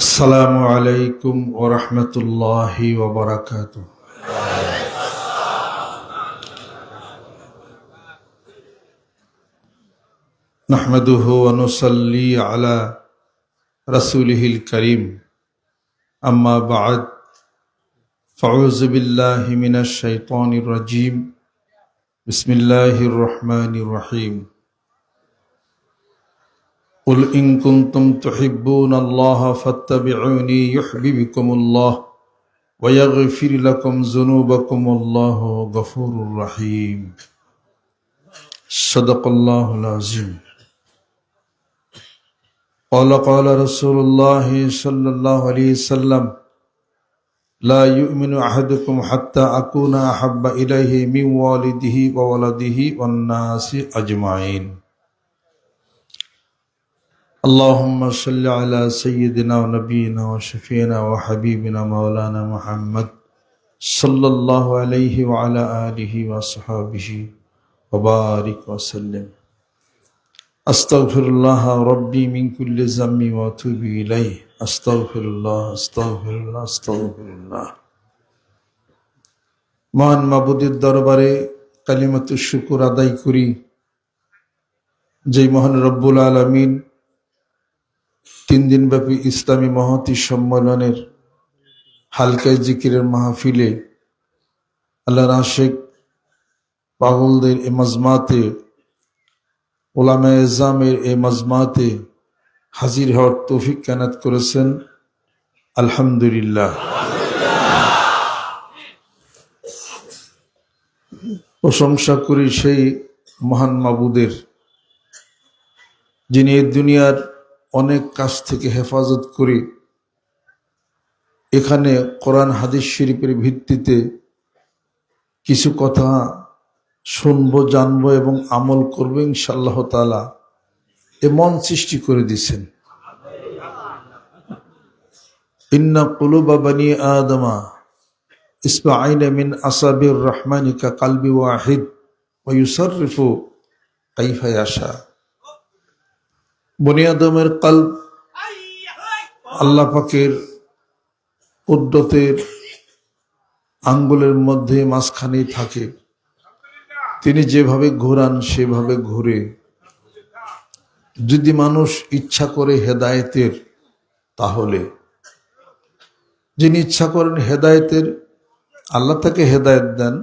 আসসালামু আলাইকুম ওয়া রাহমাতুল্লাহি ওয়া বারাকাতুহু। নাহমাদুহু ওয়া নুসাল্লি আলা রাসূলিহিল কারীম। আম্মা বা'দ, ফাউযু বিল্লাহি মিনাশ শাইতানির রাজীম। বিসমিল্লাহির রহমানির রহিম। قل إن كنتم تحبون الله فاتبعوني يحببكم الله ويغفر لكم ذنوبكم والله غفور رحيم. صدق الله العظيم. قال رسول الله صلى الله عليه وسلم: لا يؤمن أحدكم حتى أكون أحب إليه من والده وولده والناس أجمعين. اللهم صل على سيدنا ونبينا وشفينا وحبيبنا مولانا محمد صلى الله عليه وعلى آله وصحبه وبارك وسلم. أستغفر الله ربي من كل ذنب وأتوب إليه. أستغفر الله أستغفر الله أستغفر الله. মহান মাবুদের দরবারে কালিমাতুশ শুকর আদায় করি, যে মহান রব্বুল আলামিন 3 দিনব্যাপী ইসলামী মহতী সম্মেলনের হালকায় জিকিরের মাহফিলে আল্লাহর আশিক পাগলদের এ মাজমাতে, উলামায়ে ইজজামের এ মাজমাতে হাজির হওয়ার তৌফিক কানাত করেছেন। আলহামদুলিল্লাহ। প্রশংসা করি সেই মহান মাবুদের, যিনি এই দুনিয়ার অনেক কাজ থেকে হেফাজত করে এখানে কোরআন হাদিস শরীফের ভিত্তিতে কিছু কথা শুনবো, জানবো এবং আমল করবো ইনশাআল্লাহ তাআলা এ মন সৃষ্টি করে দিয়েছেন। ইন্না কুলুবা বানি আদমা ইসবাআইনা মিন আসাবির রহমানি কা কলবি ওয়াহিদ ওয়া ইউসাররিফু কাইফা ইয়াশা। বনি আদমের কলব আল্লাহ পাকের কুদরতের আঙ্গুলের মধ্যে মাঝখানে থাকে, তিনি যেভাবে ঘোরান সেভাবে ঘুরে। যদি মানুষ ইচ্ছা করে হেদায়েতের, তাহলে যিনি ইচ্ছা করেন হেদায়েতের আল্লাহ তাকে হেদায়েত দেন,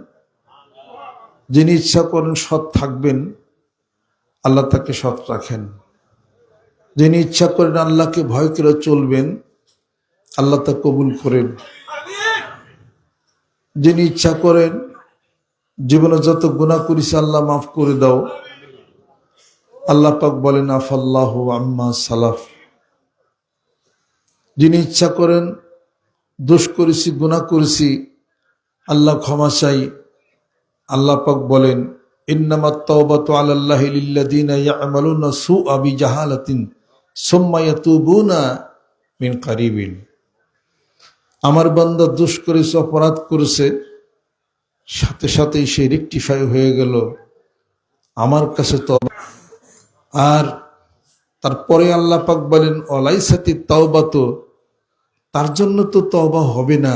যিনি ইচ্ছা করেন সৎ থাকবেন আল্লাহ তাকে সৎ রাখেন, যিনি ইচ্ছা করেন আল্লাহকে ভয় করে চলবেন আল্লাহ তা কবুল করেন, যিনি ইচ্ছা করেন জীবনে যত গুনাহ করেছে আল্লাহ মাফ করে দাও, আল্লাহ পাক বলেন আফাল্লাহু আম্মা সালাফ। যিনি ইচ্ছা করেন দোষ করেছি গুনাহ করেছি আল্লাহ ক্ষমা চাই, আল্লাহ পাক বলেন ইন্নামাত তাওবাতু আলাল্লাহি লিল্লাযিনা ইয়া'মালুনা সুআ বিজাহালাতিন সুম্মা ইয়াতুবুনা মিন কারিবিন। আমার বান্দা দোষ করেছে, অপরাধ করেছে, সাথে সাথেই সে রেকটিফাই হয়ে গেল আমার কাছে তওবা। আর তারপরে আল্লাহ পাক বলেন ওয়ালাইসাতি তাওবাতু, তার জন্য তো তওবা হবে না,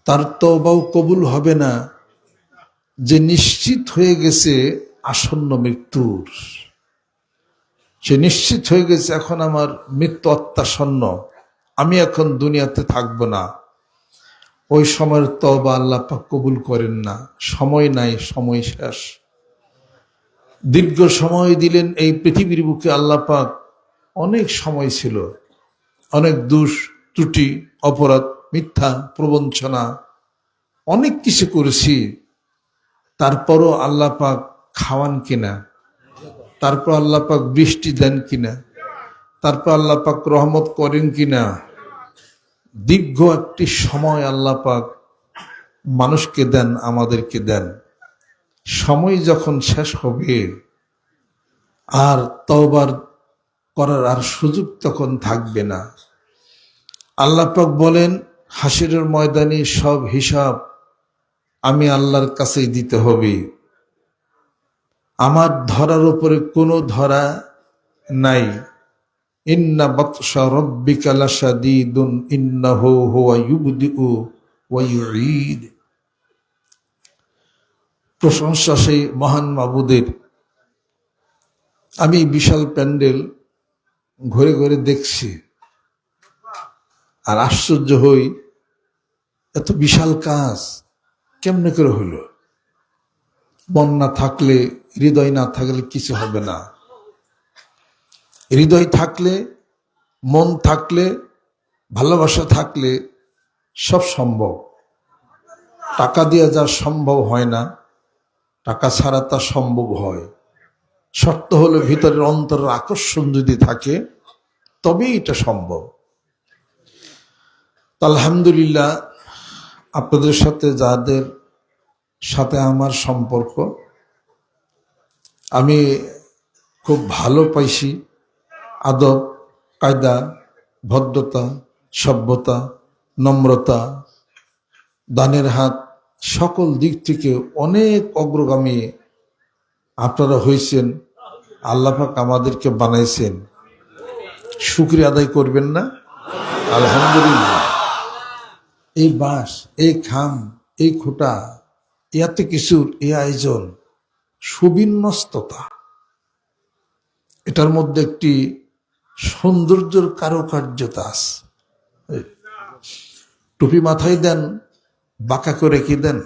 তার তওবাও কবুল হবে না যে নিশ্চিত হয়ে গেছে আসন্ন মৃত্যুর। সে নিশ্চিত হয়ে গেছে এখন আমার মৃত্যু অত্যাসন্ন, আমি এখন দুনিয়াতে থাকবো না। ওই সময়ের তওবা আল্লাহ পাক কবুল করেন না, সময় নাই, সময় শেষ। দীর্ঘ সময় দিলেন এই পৃথিবীর বুকে আল্লাহ পাক, অনেক সময় ছিল, অনেক দোষ ত্রুটি অপরাধ মিথ্যা প্রবঞ্চনা অনেক কিছু করেছি, তারপরও আল্লাহ পাক খাওয়ান কিনা, তারপর আল্লাহ পাক বৃষ্টি দেন কিনা, তারপর আল্লাহ পাক রহমত করেন কিনা। দীর্ঘ একটি সময় আল্লাহ পাক মানুষকে দেন, আমাদেরকে দেন। সময় যখন শেষ হবে আর তওবার করার আর সুযোগ তখন থাকবে না। আল্লাহ পাক বলেন হাসরের ময়দানে সব হিসাব আমি আল্লাহর কাছেই দিতে হবে। আমার ধরার উপরে কোনো ধরা নাই, ইন্না বাতশা রাব্বিকা লাশাদীদুন ইন্নাহু হুয়া ইউবদিউ ওয়া ইউঈদ। প্রশংসা সেই মহান মাবুদের। আমি বিশাল প্যান্ডেল ঘুরে ঘুরে দেখছি আর আশ্চর্য হই, এত বিশাল কাজ কেমনে করে হইল? মন না থাকলে, হৃদয় না থাকলে কিছু হবে না। হৃদয় থাকলে, মন থাকলে, ভালোবাসা থাকলে সব সম্ভব। টাকা দিয়ে যা সম্ভব হয় না, টাকা ছাড়া তা সম্ভব হয়। শর্ত হলো ভিতরের অন্তরের আকর্ষণ যদি থাকে তবেই এটা সম্ভব। আলহামদুলিল্লাহ, আপনাদের সাথে যাদের সাথে আমার সম্পর্ক, আমি খুব ভালো পাইছি। আদব, কায়দা, ভদ্রতা, সভ্যতা, নম্রতা, দানের হাত, সকল দিক থেকে অনেক অগ্রগামী আপনারা হয়েছেন। আল্লাহ পাক আমাদেরকে বানাইছেন, শুকরিয়া আদায় করবেন না? আলহামদুলিল্লাহ। এই বাঁশ, এই খাম, এই খুঁটা, এত কিছুর এই আয়োজন, সুবিন্যস্ততা, এটার মধ্যে একটি সৌন্দর্যের কারুকার্যতা আছে। টুপি মাথায় দেন, বাঁকা করে কি দেন?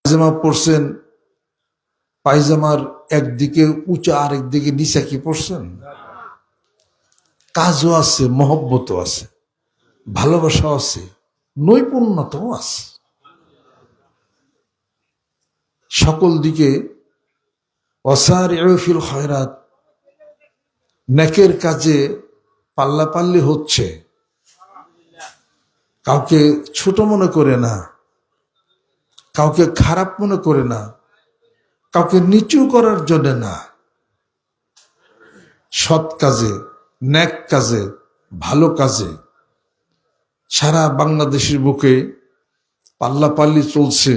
পায়জামা পরছেন, পায়জামার একদিকে উঁচা আর একদিকে নিচা কি পরছেন? কাজও আছে, মহব্বতও আছে, ভালোবাসাও আছে, নৈপুণ্যতাও আছে। সকল দিকে ওয়াসারিউ ফিল খায়রাত, নেকের কাজে পাল্লাপাল্লি হচ্ছে। কাউকে ছোট মনে করে না, কাউকে খারাপ মনে করে না, কাউকে নিচু করার জন্য না। সৎ কাজে, নেক কাজে, ভালো কাজে সারা বাংলাদেশের বুকে পাল্লাপাল্লি চলছে।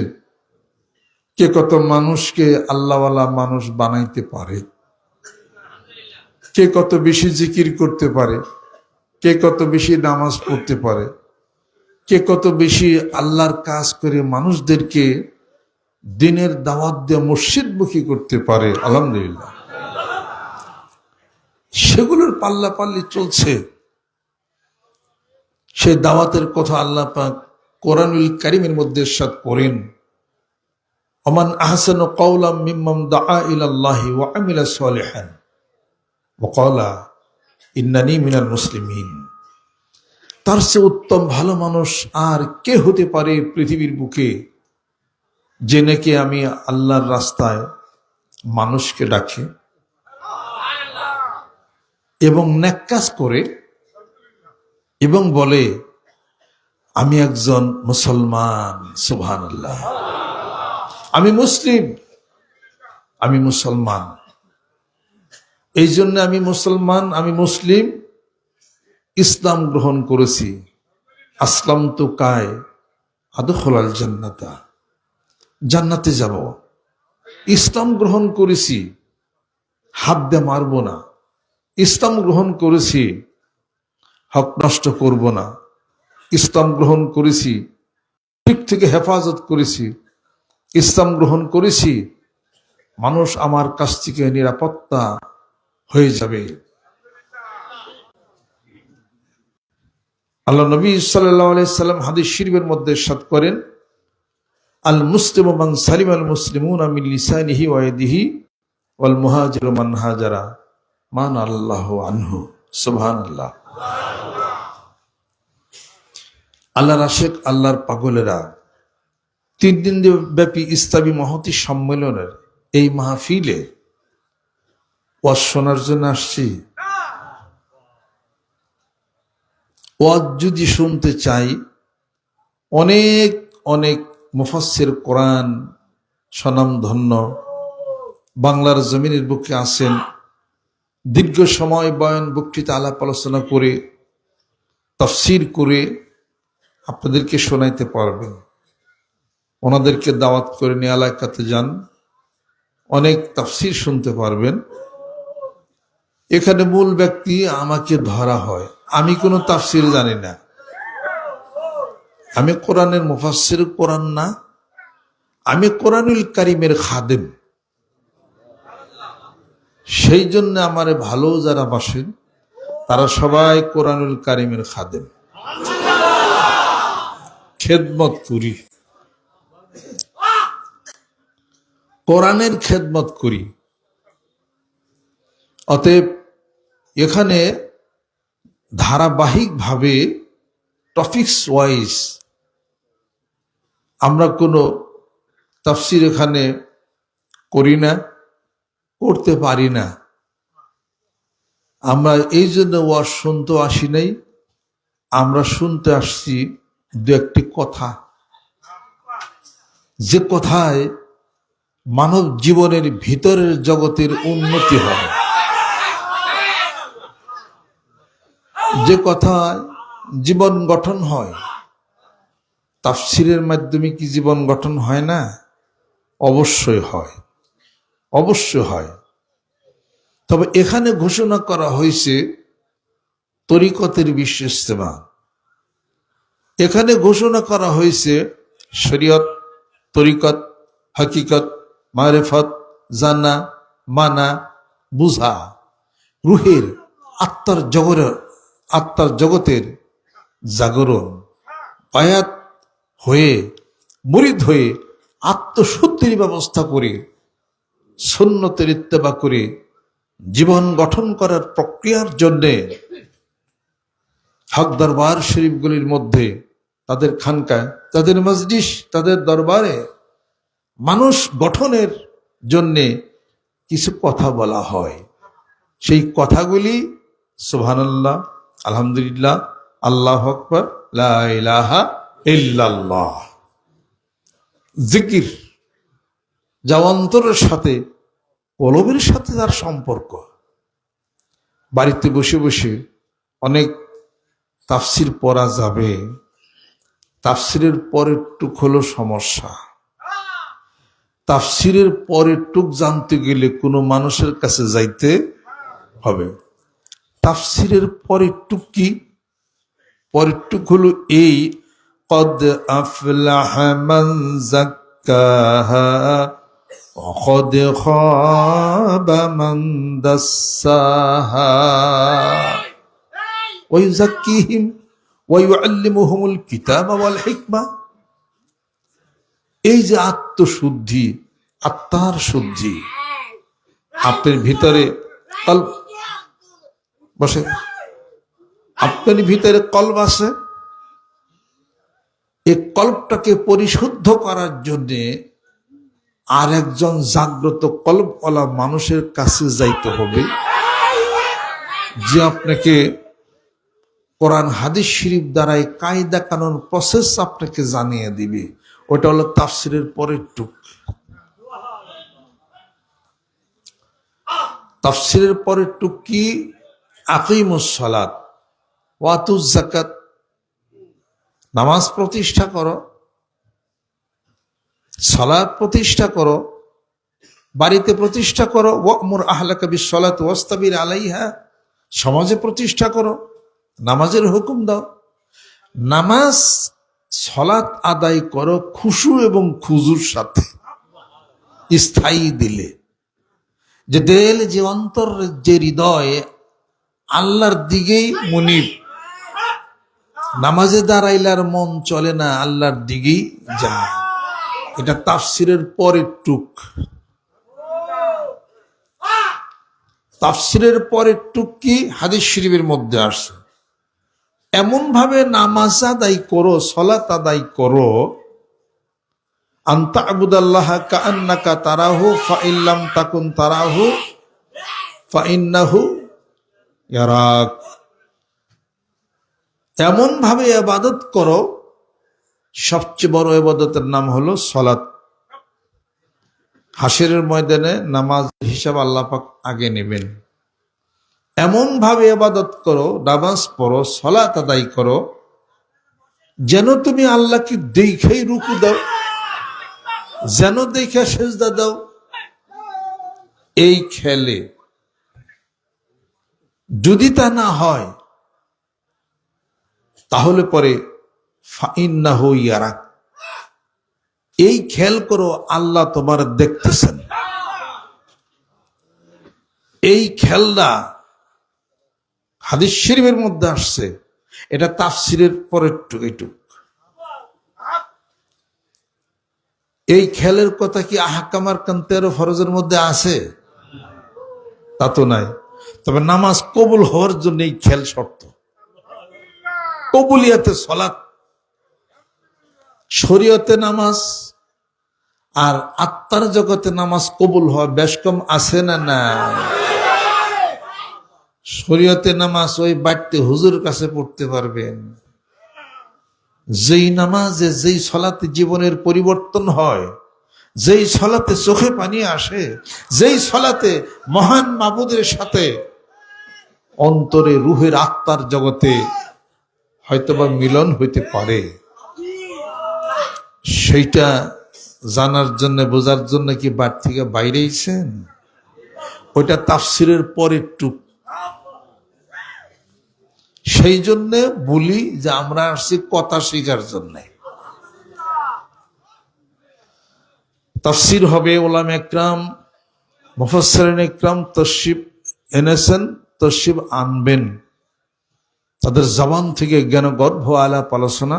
কে কত মানুষকে আল্লাহওয়ালা মানুষ বানাইতে পারে, কে কত বেশি জিকির করতে পারে, কে কত বেশি নামাজ পড়তে পারে, কে কত বেশি আল্লাহর কাজ করে মানুষদেরকে দিনের দাওয়াত দিয়ে মসজিদমুখী করতে পারে। আলহামদুলিল্লাহ, সেগুলোর পাল্লাপাল্লি চলছে। সেই দাওয়াতের কথা আল্লাহ পাক কোরআনুল কারীমের মধ্যে ইরশাদ করেন, ওমান আহসানু কাওলাম মিম্মান দাআ ইলাল্লাহি ওয়া আমিলা সালিহান ওয়া ক্বালা ইন্নানি মিনাল মুসলিমিন। তার চেয়ে উত্তম ভালো মানুষ আর কে হতে পারে পৃথিবীর বুকে, যে নাকি আমি আল্লাহর রাস্তায় মানুষকে ডাকে এবং নেক কাজ করে এবং বলে আমি একজন মুসলমান। সুবহানাল্লাহ, আমি মুসলিম, আমি মুসলমান। এই জন্য আমি মুসলমান, আমি মুসলিম, ইসলাম গ্রহণ করেছি। আসলাম তো কায় আদখুলাল জান্নাতা, জান্নাতে যাব। ইসলাম গ্রহণ করেছি, হাত দিয়ে মারব না। ইসলাম গ্রহণ করেছি, হক নষ্ট করব না। ইসলাম গ্রহণ করেছি, ঠিক থেকে হেফাজত করেছি। ইসলাম গ্রহণ করেছি, মানুষ আমার কাছ থেকে নিরাপত্তা হয়ে যাবে। আল্লাহ নবী সাল্লাল্লাহু আলাইহি সাল্লাম হাদিস শরীফের মধ্যে ইরশাদ করেন, আল মুসলিমু মান সালিমা আল মুসলিমুনা মিন লিসানিহি ওয়া ইয়াদিহি ওয়াল মুহাজিরু মান হাজারা মান আল্লাহু আনহু। সুবহানাল্লাহ। আল্লাহর আশিক, আল্লাহর পাগলেরা 3 দিন ব্যাপী ইসলামী মহতী সম্মেলনের এই মাহফিলে ওয়াজ শোনার জন্য আসছি। ওয়াজ যদি শুনতে চাই, অনেক অনেক মুফাসসির কোরআন স্বনামধন্য বাংলার জমিনের বুকে আছেন, দীর্ঘ সময় বয়ান বক্তৃতা আলাপ আলোচনা করে তাফসীর করে আপনাদেরকে শোনাইতে পারবেন। ওনাদেরকে দাওয়াত করে নিয়ে এলাকাতে যান, অনেক তাফসির শুনতে পারবেন। এখানে মূল ব্যক্তি আমাকে ধরা হয়, আমি কোনো তাফসির জানি না, আমি কোরআনের মুফাসসির কোরআন না, আমি কোরআনুল কারীমের খাদেম। সেই জন্য আমারে ভালো যারা বাসেন তারা সবাই কোরআনুল কারীমের খাদেম, খেদমত করি, কোরআনের খেদমত করি। অতএব এখানে ধারাবাহিকভাবে টপিকস ওয়াইজ আমরা কোনো তাফসির এখানে করি না, করতে পারি না। আমরা এই জন্য ওয়াজ শুনতে আসি নাই, আমরা শুনতে আসছি দু একটি কথা, যে কথায় মানব জীবনের ভিতরের জগতের উন্নতি হয়, যে কথায় জীবন গঠন হয়। তাফসিরের মাধ্যমে কি জীবন গঠন হয় না? অবশ্যই হয়, অবশ্যই হয়। তবে এখানে ঘোষণা করা হয়েছে তরিকতের বিশ্ব ইজতেমা, এখানে ঘোষণা করা হয়েছে শরীয়ত, তরিকত, হাকিকত, মারিফত, জানা, মানা, বুঝা, রুহের আত্মার জগতের জাগরণ, বায়াত হয়ে মুরিদ হয়ে আত্মশুদ্ধির ব্যবস্থা করে সুন্নতের ইত্তেবা করে জীবন গঠন করার প্রক্রিয়ার জন্যে হক দরবার শরীফগুলির মধ্যে, তাদের খানকায়, তাদের মজলিস, তাদের দরবারে মানুষ গঠনের জন্যে কিছু কথা বলা হয়। সেই কথাগুলি সুবহানাল্লাহ, আলহামদুলিল্লাহ, আল্লাহু আকবার, লা ইলাহা ইল্লাল্লাহ, জিকির, যা অন্তরের সাথে কলবের সাথে তার সম্পর্ক। বাড়িতে বসে বসে অনেক তাফসির পড়া যাবে, তাফসিরের পরের টুক হলো সমস্যা। তাফসিরের পরের টুক জানতে গেলে কোনো মানুষের কাছে যাইতে হবে। তাফসিরের পরের টুক কি? পরের টুক হলো এই, قد أفلح من زكاها وقد خاب من دساها ويزكيهم ويعلمهم الكتاب والحكمة। এই যে আত্মশুদ্ধি, আত্মার শুদ্ধি, আপনার ভিতরে কলব বসে, আপনার ভিতরে কলব আছে, এই কল্পটাকে পরিশুদ্ধ করার জন্য আর একজন জাগ্রত কল্পওয়ালা মানুষের কাছে যাইতে হবে, যে আপনাকে কোরআন হাদিস শরীফ দ্বারাই কায়দা কানুন প্রসেস আপনাকে জানিয়ে দিবে। ওটা হলো তাফসিরের পরের টুক। তাফসিরের পরের টুক কি? আকিমুস সালাত ওয়াতুজ যাকাত, নামাজ প্রতিষ্ঠা করো, সালাত প্রতিষ্ঠা করো, বাড়িতে প্রতিষ্ঠা করো, ওয়ামুর আহলাকা বিসসালাতি ওয়াসতাবির আলাইহা, সমাজে প্রতিষ্ঠা করো, নামাজের হুকুম দাও। নামাজ সালাত আদায় করো খুশু এবং খুজুর সাথে, স্থায়ী দিলে, যে দিল, যে অন্তর, যে হৃদয় আল্লাহর দিকেই মুনিব। নামাজে দাঁড়াইলার মন চলে না, আল্লাহর দিকেই যায়। এটা তাফসিরের পরের টুক। তাফসিরের পরের টুক কি? হাদিস শরীফের মধ্যে আসছে, এমন ভাবে নামাজ আদায় করো, সালাত আদায় করো, আনতা আবুদাল্লাহা কাআন্নাকা তারাহু ফাইল্লাম তাকুন তারাহু ফাইন্নাহু ইয়ারাক। এমন ভাবে ইবাদত করো, সবচেয়ে বড় ইবাদতের নাম হলো সালাত। হাসরের ময়দানে নামাজ হিসাব আল্লাহ পাক আগে নেবেন। এমন ভাবে ইবাদত করো, নামাজ পড়ো, সালাত আদায় করো, যেন তুমি আল্লাহকে দেখেই রুকু দাও, যেন দেখে সেজদা দাও। এই খেলে যদি তা না হয় তাহলে পরে ফাইন্নাহু ইয়ারাক, এই খেয়াল করো আল্লাহ তোমার দেখতেছেন। এই খেলটা হাদিস শরীফের মধ্যে আসছে, এটা তাফসিরের পরের টুক। এই খেলের কথা কি আহকাম আরকান 13 ফরজের মধ্যে আছে? তা তো নাই। তবে নামাজ কবুল হওয়ার জন্য এই খেল শর্ত। কবুলিয়াতে সালাত, শরীয়তে নামাজ আর আত্মার জগতে নামাজ কবুল হওয়া বেশ কম আছে না? না। শরীয়তে নামাজ ওই বাড়তে হুজুর কাছে পড়তে পারবেন। যেই নামাজে যেই সলাতে জীবনের পরিবর্তন হয়, যেই সলাতে চোখে পানি আসে, যেই সলাতে মহান মাবুদের সাথে অন্তরে রুহের আত্মার জগতে হয়তোবা মিলন হইতে পারে, সেইটা জানার জন্য বোঝার জন্য কি বাড়ি থেকে বাইরেইছেন? ওইটা তাফসিরের পরের টুক। সেই জন্য বলি যে আমরা আসছি কথা শিখার জন্য। তাফসির হবে, ওলামা একরাম মুফাসসিরিন একরাম তশরিফ এনেছেন, তশরিফ আনবেন। তাদের জবান থেকে জ্ঞানগর্ভ আলাপ আলোচনা,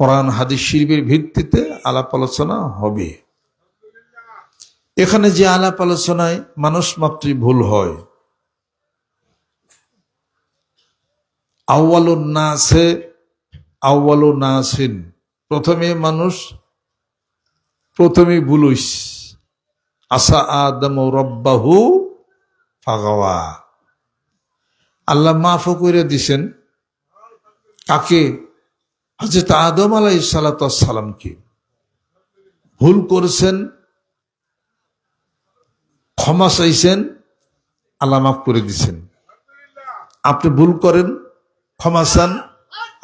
কোরআন হাদিস শরীফের ভিত্তিতে আলাপ আলোচনা হবে। এখানে যে আলাপ আলোচনায় মানুষ মাত্রই ভুল হয়। আউয়ালুন নাসে আউয়ালু নাসিন, প্রথমে মানুষ, প্রথমে ভুল হইস। আসা আদম রব্বাহু ফাগাওয়া, আল্লাহ মাফ করে দিছেন কাকে? হযরত আদম আলাইহিস সালাতু ওয়াস সালামকে। ভুল করেছেন, ক্ষমা চাইছেন, আল্লাহ মাফ করে দিছেন। আপনি ভুল করেন, ক্ষমা চান,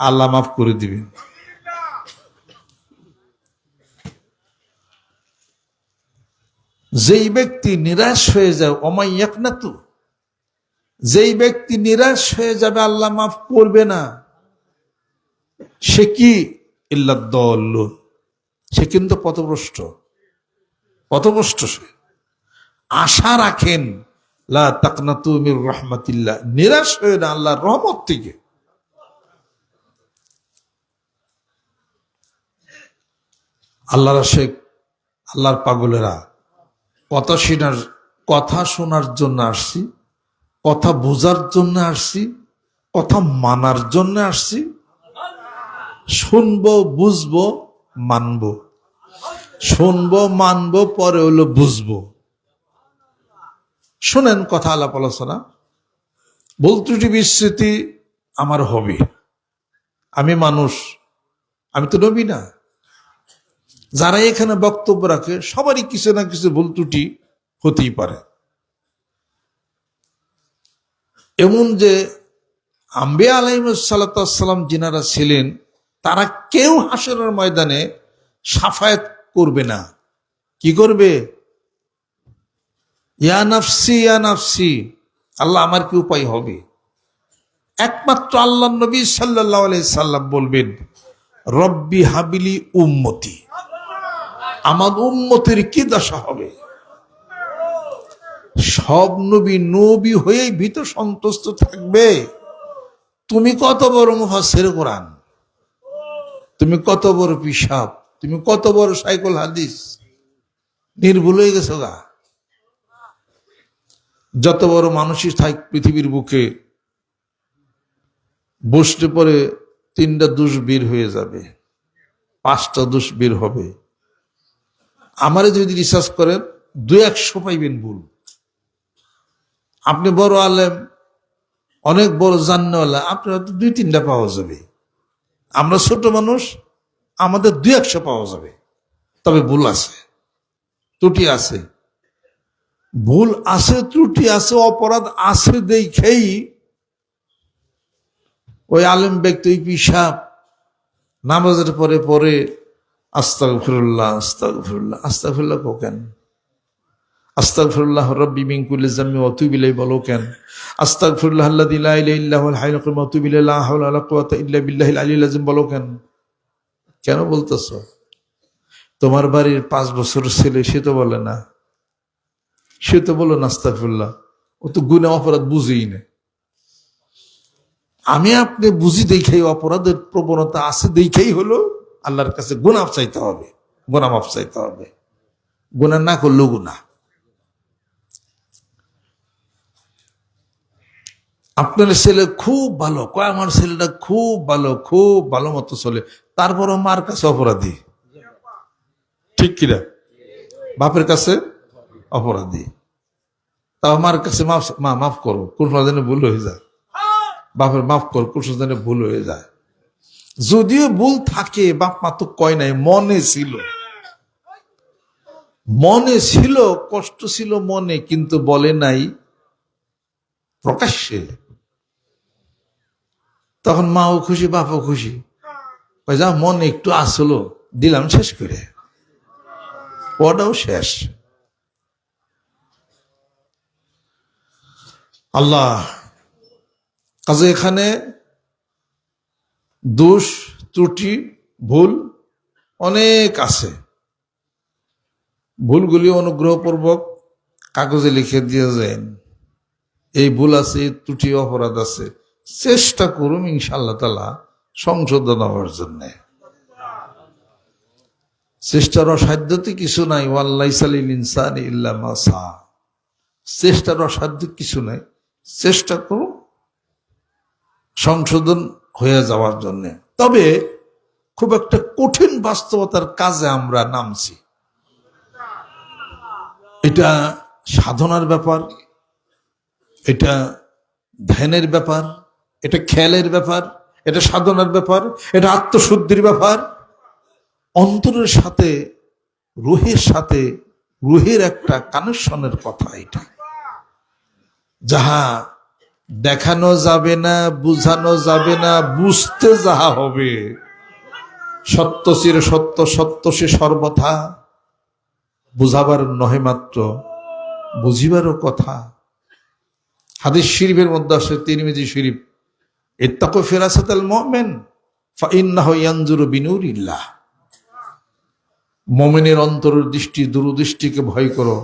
আল্লাহ মাফ করে দিবেন। যেই ব্যক্তি নিরাশ হয়ে যায়, ওমাইয়াকনাতু, যেই ব্যক্তি নিরাশ হয়ে যাবে আল্লাহ মাফ করবে না, সে কি? ইল্লাদ-দাল্লুন, সে কিন্তু পথভ্রষ্ট। পথভ্রষ্ট সে। আশা রাখেন, লা তাকনাতু মির রাহমাতিল্লাহ, নিরাশ হয়ে না আল্লাহর রহমত থেকে। আল্লাহর আশিক, আল্লাহর পাগলেরা, কথা শোনার জন্য আসছি, কথা বোঝার জন্য আসছি, কথা মানার জন্য আসছি। শুনবো, বুঝবো, মানবো। শুনবো, মানবো, পরে হলো বুঝবো। শোনেন কথা আলাপ আলোচনা, ভুল ত্রুটি বিস্মৃতি আমার হবে। আমি মানুষ, আমি তো নবী না। যারা এখানে বক্তব্য রাখে সবারই কিছু না কিছু ভুল ত্রুটি হতেই পারে। এমন যে আম্বিয়া আলাইহিস সালাতু ওয়াস সালাম যিনারা ছিলেন, তারা কেউ হাসরের ময়দানে সাফায়াত করবে না। কি করবে? ইয়া নাফসি ইয়া নাফসি, আল্লাহ আমার কি উপায় হবে? একমাত্র আল্লাহ নবী সাল্লাল্লাহু আলাইহি সাল্লাম বলবেন, রব্বি হাবিলি উম্মতি, আমার উম্মতের কি দশা হবে? সব নবী নবী হয়েই ভীত সন্তুষ্ট থাকবে। তুমি কত বড় মুফাসসির কোরআন, তুমি কত বড় পিশাব, তুমি কত বড় সাইকুল হাদিস, নির্ভুল হয়ে গেছো গা। যত বড় মানুষই থাক পৃথিবীর বুকে, বসতে পরে 3টা দোষ বের হয়ে যাবে, 5টা দোষ বের হবে। আমারে যদি রিসার্চ করেন 200 পাইবেন ভুল। আপনি বড় আলেম, অনেক বড় জান্নাওয়ালা, আপনার হয়তো 2-3টা পাওয়া যাবে। আমরা ছোট মানুষ, আমাদের 200 পাওয়া যাবে। তবে ভুল আছে, ত্রুটি আছে। ভুল আছে, ত্রুটি আছে, অপরাধ আছে দেখেই ওই আলেম ব্যক্তি, ওই পিশাব নামাজের পরে পরে আস্তাগফিরুল্লাহ আস্তাগফিরুল্লাহ আস্তাগফিরুল্লাহ কও কেন? আস্তাগফিরুল্লাহ রাব্বি মিন কুল্লি যামবি ওয়া আতুবু ইলাইহি বলো কেন? আস্তাগফিরুল্লাহ আল্লাযী লা ইলাহা ইল্লা হুয়াল হাইয়ুল কাইয়্যুম ওয়া আতুবু ইলাইহি লা হাওলা ওয়া লা কুওয়াতা ইল্লা বিল্লাহিল আলিয়্যিল আযীম বলো কেন? কেন বলতেছো? তোমার বাড়ির 5 বছরের ছেলে সে তো বলে না, সে তো বলো না আস্তাগফিরুল্লাহ, ও তো গুনাহ অপরাধ বুঝেই না। আমি আপনি বুঝি দেখেই অপরাধের প্রবণতা আছে দেখেই হলো আল্লাহর কাছে গুনাহ চাইতে হবে, গুনাহ মাফ চাইতে হবে। গুনাহ না করলেও গুনাহ। আপনার ছেলে খুব ভালো, কয় আমার ছেলেটা খুব ভালো মতো চলে, তারপরও মার কাছে অপরাধী, ঠিক কিনা? বাপের কাছে অপরাধী, তাও মার কাছে মাফ করো, কোন যেন ভুল হয়ে যায়। বাপের মাফ করো, কোন যেন ভুল হয়ে যায়। যদিও ভুল থাকে, বাপ মা তো কয় নাই, মনে ছিল, কষ্ট ছিল মনে, কিন্তু বলে নাই প্রকাশ্যে। তখন মাও খুশি, বাপও খুশি, যা মনে একটু আসলো দিলাম শেষ করে, ওটাও শেষ। আল্লাহ কাজে এখানে দোষ ত্রুটি ভুল অনেক আছে। ভুলগুলি অনুগ্রহপূর্বক কাগজে লিখে দিয়ে যান, এই ভুল আছে, এই ত্রুটি অপরাধ আছে, চেষ্টা করুন ইনশাআল্লাহ তাআলা সংশোধন হওয়ার জন্য। চেষ্টার অসাধ্যতে কিছু নাই, ওয়াল্লাইসা লিল ইনসানি ইল্লা মা সা। চেষ্টার অসাধ্য কিছু নাই, চেষ্টা করুন সংশোধন হয়ে যাওয়ার জন্য। তবে খুব একটা কঠিন বাস্তবতার কাজে আমরা নামছি। এটা সাধনার ব্যাপার, এটা ধ্যানের ব্যাপার, এটা খেয়ালের ব্যাপার, এটা সাধনার ব্যাপার, এটা আত্মশুদ্ধির ব্যাপার। অন্তরের সাথে রুহের একটা কানেকশনের কথা। এটা যাহা দেখানো যাবে না, বুঝানো যাবে না, বুঝতে যাহা হবে, সত্য চির সত্য, সত্য সে সর্বথা, বুঝাবার নহে মাত্র বুঝিবারও কথা। হাদিস শরীফের মধ্যে আছে, তিরমিজি শরীফ, ইত্তাকু ফিরাসাতাল মুমিন ফাইন্নাহু ইয়ানজুরু বিনুরিল্লাহ। মুমিনের অন্তরের দৃষ্টি, দূরদৃষ্টিকে ভয় করো।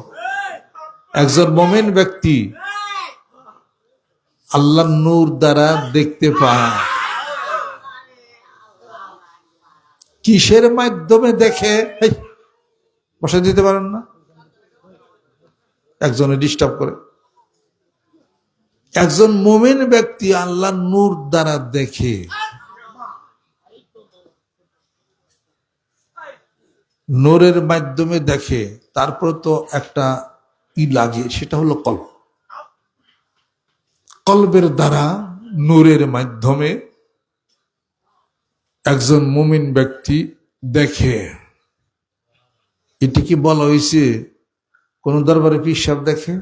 একজন মুমিন ব্যক্তি আল্লাহর নূর দ্বারা দেখতে পায়। কিসের মাধ্যমে দেখে? বসে দিতে পারেন না, একজনে ডিস্টার্ব করে। একজন মুমিন ব্যক্তি আল্লাহর নূর দ্বারা দেখে। নূরের মাধ্যমে দেখে, তারপর তো একটা লাগে, সেটা হলো কলব। কলবের দ্বারা, নূরের মাধ্যমে একজন মুমিন ব্যক্তি দেখে। এটিকে বলা হয়েছে কোন দরবারে পীর সাহেব দেখে,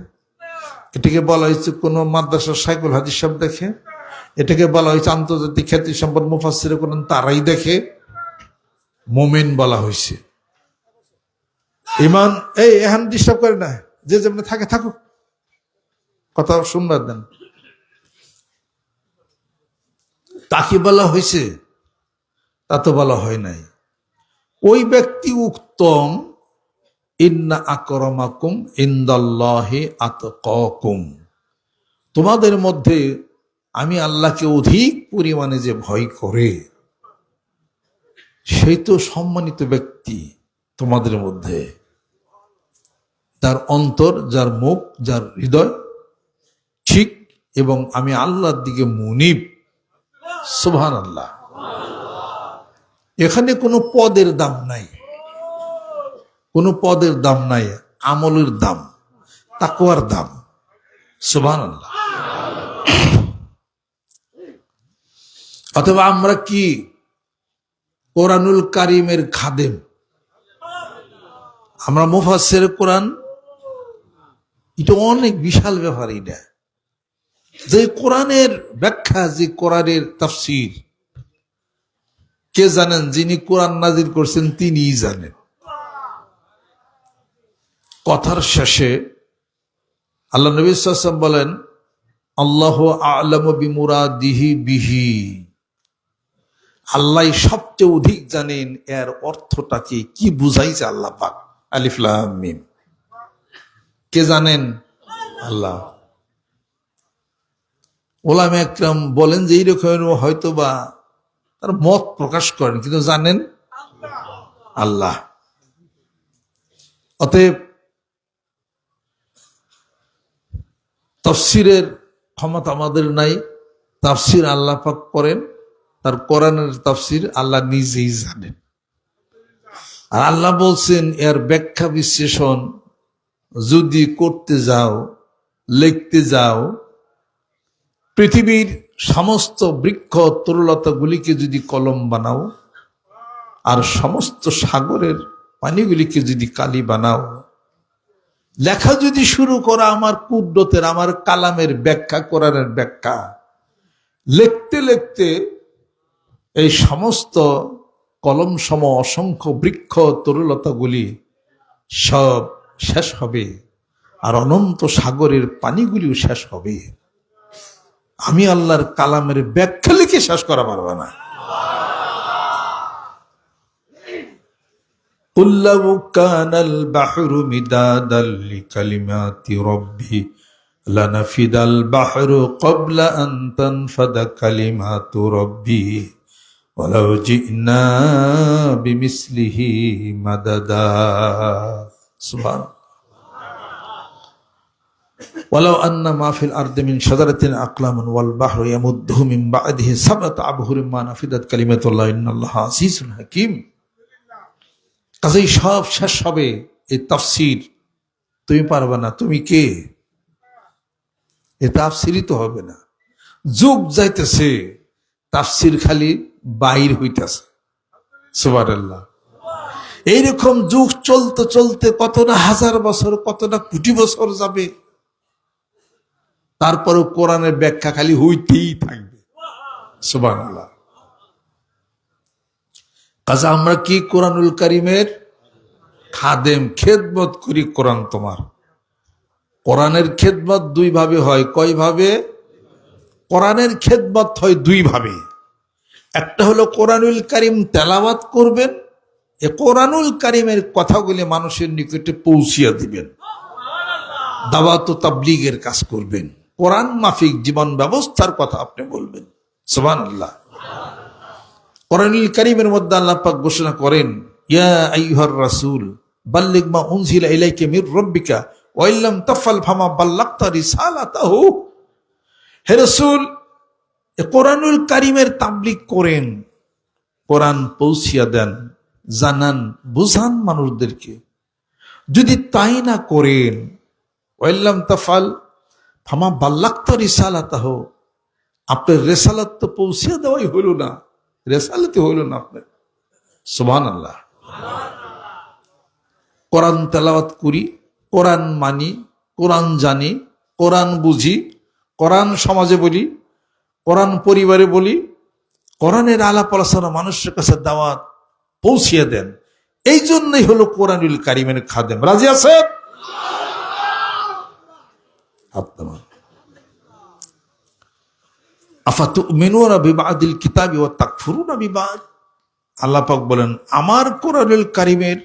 এটাকে বলা হয়েছে কোন মাদ্রাসার শাইখুল হাদিস সাহেব দেখে, এটাকে বলা হয়েছে আন্তর্জাতিক খ্যাতি সম্পন্ন মুফাসসিরে কোরআন তারাই দেখে। মুমিন বলা হয়েছে। ইমান এই এখন ডিস্টার্ব করে না, যে যেমন থাকে থাকুক, কথা শুনবার দেন। তাকে বলা হয়েছে, তা তো বলা হয় নাই। ওই ব্যক্তি উত্তম, ইন্না আকরামাকুম ইনদাল্লাহি আতকাকুম। তোমাদের মধ্যে আমি আল্লাহকে অধিক পরিমাণে যে ভয় করে, সেই তো সম্মানিত ব্যক্তি তোমাদের মধ্যে, যার অন্তর, যার মুখ, যার হৃদয় ঠিক, এবং আমি আল্লাহর দিকে মুনিব। সুবহানাল্লাহ। এখানে কোনো পদের দাম নাই, কোনো পদের দাম নাই, আমলের দাম, তাকওয়ার দাম। সুবহানাল্লাহ। অথবা আমরা কি কোরআনুল কারীমের খাদেম, আমরা মুফাসসির কোরআন। এটা অনেক বিশাল ব্যাপার। এটা যে কোরআনের ব্যাখ্যা, যে কোরআনের তাফসীর, কে জানেন? যিনি কোরআন নাজিল করছেন তিনিই জানেন। কথার শেষে আল্লাহ নবী সাল্লাল্লাহু আলাইহি ওয়াসাল্লাম বলেন, আল্লাহু আ'লামু বিমুরাদিহি বিহি, আল্লাহ সবচেয়ে অধিক জানেন এর অর্থটা কি বুঝাইছে আল্লাহ পাক। আলিফ লাম মিম। কে জানেন? আল্লাহ। ওলামা একরাম বলেন যে এইরকম হয়তো বা তার মত প্রকাশ করেন, কিন্তু জানেন আল্লাহ। অতএব তাফসীরের ক্ষমতা আমাদের নাই। তাফসীর আল্লাহ পাক করেন, তার কোরআনের তাফসীর আল্লাহ নিজেই জানেন। আর আল্লাহ বলছেন এর ব্যাখ্যা বিশ্লেষণ যদি করতে যাও, লিখতে যাও, পৃথিবীর সমস্ত বৃক্ষ তরুলতাগুলিকে যদি কলম বানাও, আর সমস্ত সাগরের পানিগুলিকে যদি কালি বানাও, লেখা যদি শুরু করা আমার কুদরতের, আমার কালামের ব্যাখ্যা, কোরআনের ব্যাখ্যা, লিখতে লিখতে এই সমস্ত কলম সম অসংখ্য বৃক্ষ তরুলতাগুলি সব শেষ হবে, আর অনন্ত সাগরের পানিগুলিও শেষ হবে। আমি আল্লাহর কালামের ব্যাখ্যা লিখে শেষ করা পারবো না। قُلْ لَوْ كَانَ الْبَحْرُ مِدَادًا لِكَلِمَاتِ رَبِّي لَنَفِدَ الْبَحْرُ قَبْلَ أَنْ تَنْفَدَ كَلِمَاتُ رَبِّي وَلَوْ جِئْنَا بِمِثْلِهِ مَدَدًا سبحان ولو أن ما في الأرض من شجرة أقلام والبحر يمده من بعده سبعة أبحر ما نفدت كلمات الله إن الله عزيز حكيم। কাজেই সব শেষ হবে। এই তাফসীর তুমি পারবে না। তুমি কে? এই তাফসীরই তো হবে না। যুগ যাইতেছে, তাফসীর খালি বাইর হইতেছে। সুবহানাল্লাহ। এইরকম যুগ চলতে চলতে কত না হাজার বছর, কত না কোটি বছর যাবে, তারপরেও কোরআনের ব্যাখ্যা খালি হইতেই থাকবে। সুবহানাল্লাহ। কাজে আমরা কি কোরআনুল কারীমের খাদেম, খেদমত করি। কোরআন তোমার, কোরআনের খেদমত দুই ভাবে হয়। কয় ভাবে? কোরআনের খেদমত হয় দুই ভাবে। একটা হলো কোরআনুল কারীম তেলাওয়াত করবেন, এ কোরআনুল কারীমের কথাগুলি মানুষের নিকটে পৌঁছিয়ে দিবেন, দাওয়াত ও তাবলীগের কাজ করবেন, কোরআন মাফিক জীবন ব্যবস্থার কথা আপনি বলবেন। সুবহানাল্লাহ। কোরআনুল কারীমের মধ্যে আল্লাহ পাক ঘোষণা করেন, ইয়া আইয়ুহার রাসূল বাল্লিগ মা উনজিলা ইলাইকা মির রাব্বিকা ওয়া ইল্লাম তাফআল ফামা বাল্লাগতা রিসালাতাহু। হে রাসূল, কোরআনুল কারীমের তাবলীগ করেন, কোরআন পৌঁছিয়া দেন, জানান, বুঝান মানুষদেরকে। যদি তাই না করেন, ওয়া ইল্লাম তাফআল ফামা বাল্লাগতা রিসালাতাহু, আপনার রিসালাত তো পৌঁছিয়া দেওয়াই হলো না, রেসালাতে হইল না আপনার। সুবহানাল্লাহ। কোরআন তেলাওয়াত করি, কোরআন মানি, কোরআন জানি, কোরআন বুঝি, কোরআন সমাজে বলি, কোরআন পরিবারে বলি, কোরআনের আলাপ আলোচনা মানুষের কাছে দাওয়াত পৌঁছিয়ে দেন। এই জন্যই হলো কোরআনুল কারীমের খাদেম। রাজি আছেন? আপনার আফাতুমিনুনা বিবাদিল কিতাবি ওয়া তাকফুরুনা বিবাদ। আল্লাহ পাক বলেন, আমার কোরআনুল কারীমের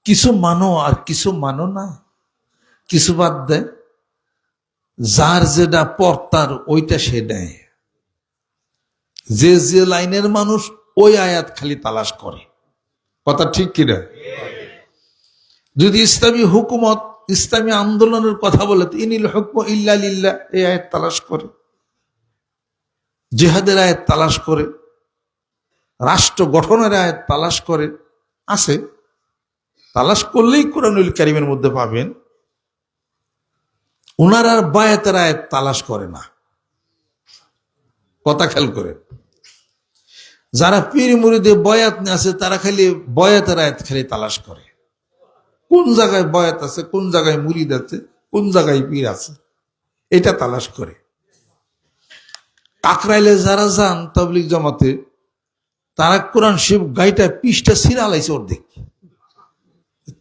কিছু মানো আর কিছু মানো না, কিছু বাদ দেয়। যার যেটা পড়তার ওইটা সে দেয়। যে যে লাইনের মানুষ ওই আয়াত খালি তালাশ করে। কথা ঠিক কিনা? যদি ইসলামী হুকুমত, ইসলামী আন্দোলনের কথা বলে, ইনিল হুকমু ইল্লা লিল্লাহ, এই আয়াত তালাশ করে। জিহাদের আয়াত তালাশ করে, রাষ্ট্র গঠনের আয়াত তালাশ করে। আছে, তালাশ করলেই কোরআনুল কারীমের মধ্যে পাবেন। ওনারা আর বায়াতের আয়াত তালাশ করে না। কথা খেয়াল করে, যারা পীর মুরিদে বয়াত নিয়ে আছে তারা খালি বয়াতের আয়াত খালি তালাশ করে। কোন জায়গায় বয়াত আছে, কোন জায়গায় মুরিদ আছে, কোন জায়গায় পীর আছে, এটা তালাশ করে। কাকরাইলে যারা যান তাবলীগ জামাতে, তারা কোরআন শরীফ গাইটা পিসটা ছিঁড়ালাইছে অর্ধেক।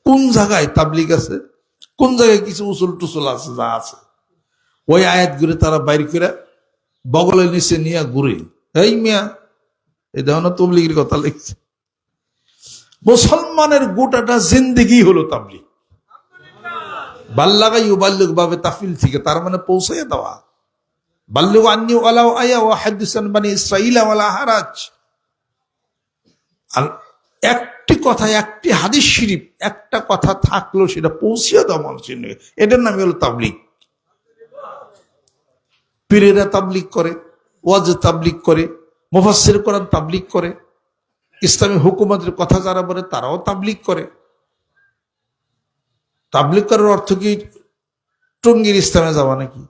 কোন জায়গায় তাবলিগ আছে, কোন জায়গায় কিছু উসুল টুসুল আছে, যা আছে ওই আয়াত ঘুরে তারা বাইর করে বগলে নিচে নিয়ে ঘুরে, এই মিয়া এই দেখো না তবলিগের কথা লিখছে। মুসলমানের গোটাটা জিন্দেগি হলো তাবলিগ। বাল্লাগাই বাল্যুক ভাবে তাফিল থেকে, তার মানে পৌঁছাইয়া দেওয়া। বাল্যুক আন্নি ওয়ালাউ আয়া ওয়া হাদিসান বানি ইসরাঈলা ওয়ালা হারাজ। আর একটি কথা, একটি হাদিস শরীফ, একটা কথা থাকলো সেটা পৌঁছিয়ে দেওয়া মানুষের নিয়ে, এটার নামই হলো তাবলিগ। পীরেরা তাবলিগ করে, ওয়াজ তাবলিগ করে, মুফাসসির কোরআন তাবলিগ করে, ইসলামী হুকুমতের কথা যারা বলে তারাও তাবলিগ করে। তাবলিগ করার অর্থ কি টঙ্গীর ইসলামে যাওয়া নাকি?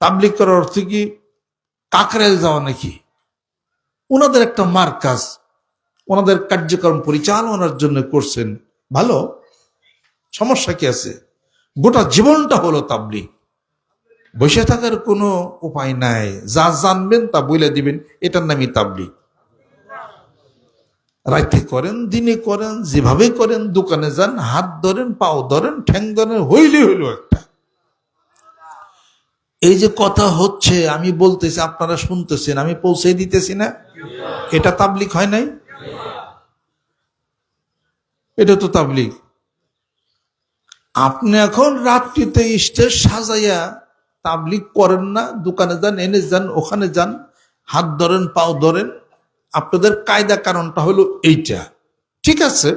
তাবলিগ করার অর্থ কি কাকরাইল যাওয়া নাকি? ওনাদের একটা মার্কাজ, ওনাদের কার্যক্রম পরিচালনার জন্য করছেন, ভালো, সমস্যা কি আছে? গোটা জীবনটা হলো তাবলিগ। বসে থাকার কোনো উপায় নাই, যা জানবেন তা বলে দিবেন, এটার নামই তাবলিগ। রাইতে করেন, দিনে করেন, যেভাবে করেন, দোকানে যান, হাত ধরেন, পাও ধরেন, ঠ্যাং ধরেন, হইলে হইল একটা। এই যে কথা হচ্ছে, আমি বলতেছি, আপনারা শুনতেছেন, আমি পৌঁছে দিতেছি না, এটা তাবলিগ হয় নাই? এটা তো তাবলিগ। আপনি এখন রাত্রিতে স্টেজ সাজাইয়া তাবলিগ করেন না, দোকানে যান, এনে যান, ওখানে যান, হাত ধরেন, পাও ধরেন, আপনাদের কায়দা কারণটা হলো এইটা, ঠিক আছে।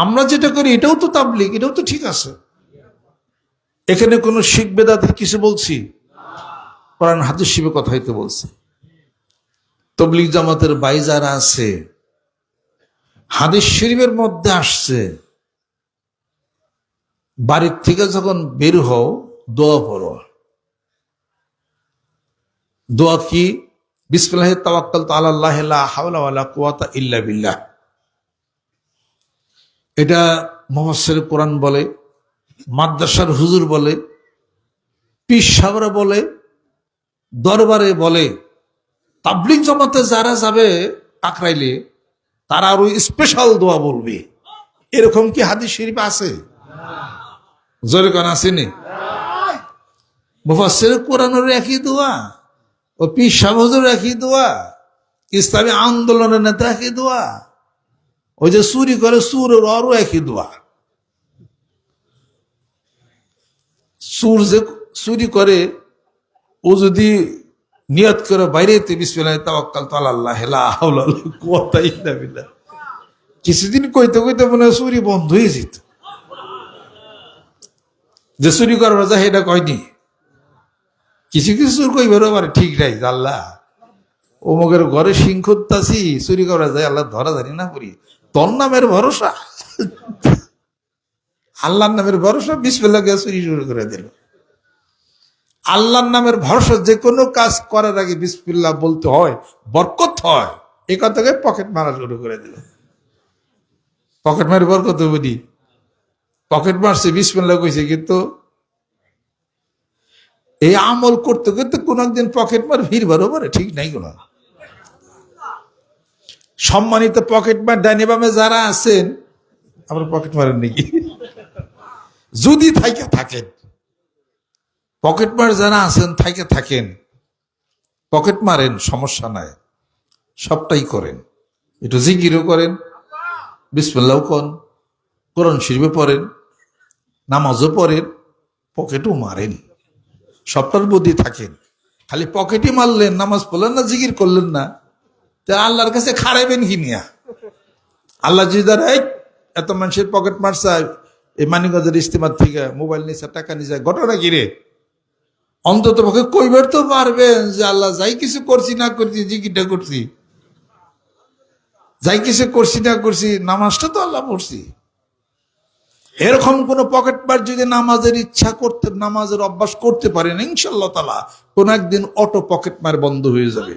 আমরা যেটা করি এটাও তো তাবলিগ, এটাও তো ঠিক আছে। এখানে কোনো শিখ বেদাতের কিছু বলছি? কোরআন হাদিস শিবে কথা হইতে বলছি। তবলিগ জামাতের ভাই যারা আছে, হাদিস শরীফের মধ্যে আসছে, বাড়ির থেকে যখন বের হও দোয়া পড়ো। দোয়া কি? বিসমিল্লাহি তাওয়াক্কালতু আলাল্লাহি লা হাওলা ওয়ালা কুওয়াতা ইল্লা বিল্লাহ। এটা মুফাসসির কোরআন বলে, মাদ্রাসার হুজুর বলে, পীর সাহেবরা বলে, দরবারে বলে। তাবলিগ জামাতে যারা যাবে কাকরাইলে, তারা আরো স্পেশাল দোয়া বলবে। এরকম কি হাদিস শরীফ আছে? জোরে কোন আসেনি? মুফাসসির কোরআনের একই দোয়া, ও পীর সাহেব হুজুর একই দোয়া, ইসলামী আন্দোলনের নেতা একই দোয়া, ওই যে চুরি করে চুরের আরো একই দোয়া। চুর যে চুরি করে, ও যদি নিয়ত করে বাইরেতে বিসমিল্লাহি তাওয়াক্কালতু আলাল্লাহি লা হাওলা ওয়ালা কুওয়াতা ইল্লা বিল্লাহ, কিছুদিন কইতে কইতে মনে হয় চুরি বন্ধ হয়ে যেত। যে চুরি করবার যায় এটা কয়নি, কিছু কিছু চুর কইবার পারে, ঠিক নাই, আল্লাহ অমুকের ঘরে সিং খুঁজতাছি, চুরি করা যায়, আল্লাহ ধরা জানি না করি, তোর নামের ভরসা, আল্লাহর নামের ভরসা, বিসমিল্লাহ কে চুরি শুরু করে দিল। আল্লাহর নামের ভরসা, যে কোনো কাজ করার আগে বিসমিল্লাহ বলতে হয়, বরকত হয়, এ কথাকে পকেট মারা শুরু করে দিল। পকেট মারি বরকত বুঝি, পকেট মারছে, বিসমিল্লাহ কইছে, কিন্তু এই আমল করতে করতে কোন একদিন পকেট মার ফিরবারও পারে, ঠিক নাই কোন। সম্মানিত পকেট মার ডাইনে বামে যারা আছেন, আমরা পকেট মারেন নাকি? যদি থাইকে থাকেন, পকেট মার যারা আছেন থাইকে থাকেন, পকেট মারেন, সমস্যা নাই, সবটাই করেন, একটু জিকিরও করেন, বিসমিল্লাহ কোন, কোরআন শরীফে পড়েন, নামাজও পড়েন, পকেটও মারেন, সবটার বুদ্ধি থাকেন। খালি পকেটই মারলেন, নামাজ পড়লেন না, জিকির করলেন না, তা আল্লাহর কাছে খারাইবেন কি নিয়া? আল্লাহ যদি এত মানুষের পকেট মারছে, এই মানিকগঞ্জের ইস্তেমার থেকে মোবাইল নিচে টাকা নিচে, ঘটনা কি রে? অন্তত পক্ষে কইবার তো পারবেন যে আল্লাহ যাই কিছু করছি না করছি, জিকিরটা করছি, যাই কিছু করছি না করছি, নামাজটা তো আল্লাহ পড়ছি। এরকম কোন পকেট মার যদি নামাজের ইচ্ছা করতে, নামাজের অভ্যাস করতে পারেন, ইনশাআল্লাহ তাআলা কোন একদিন অটো পকেট মার বন্ধ হয়ে যাবে।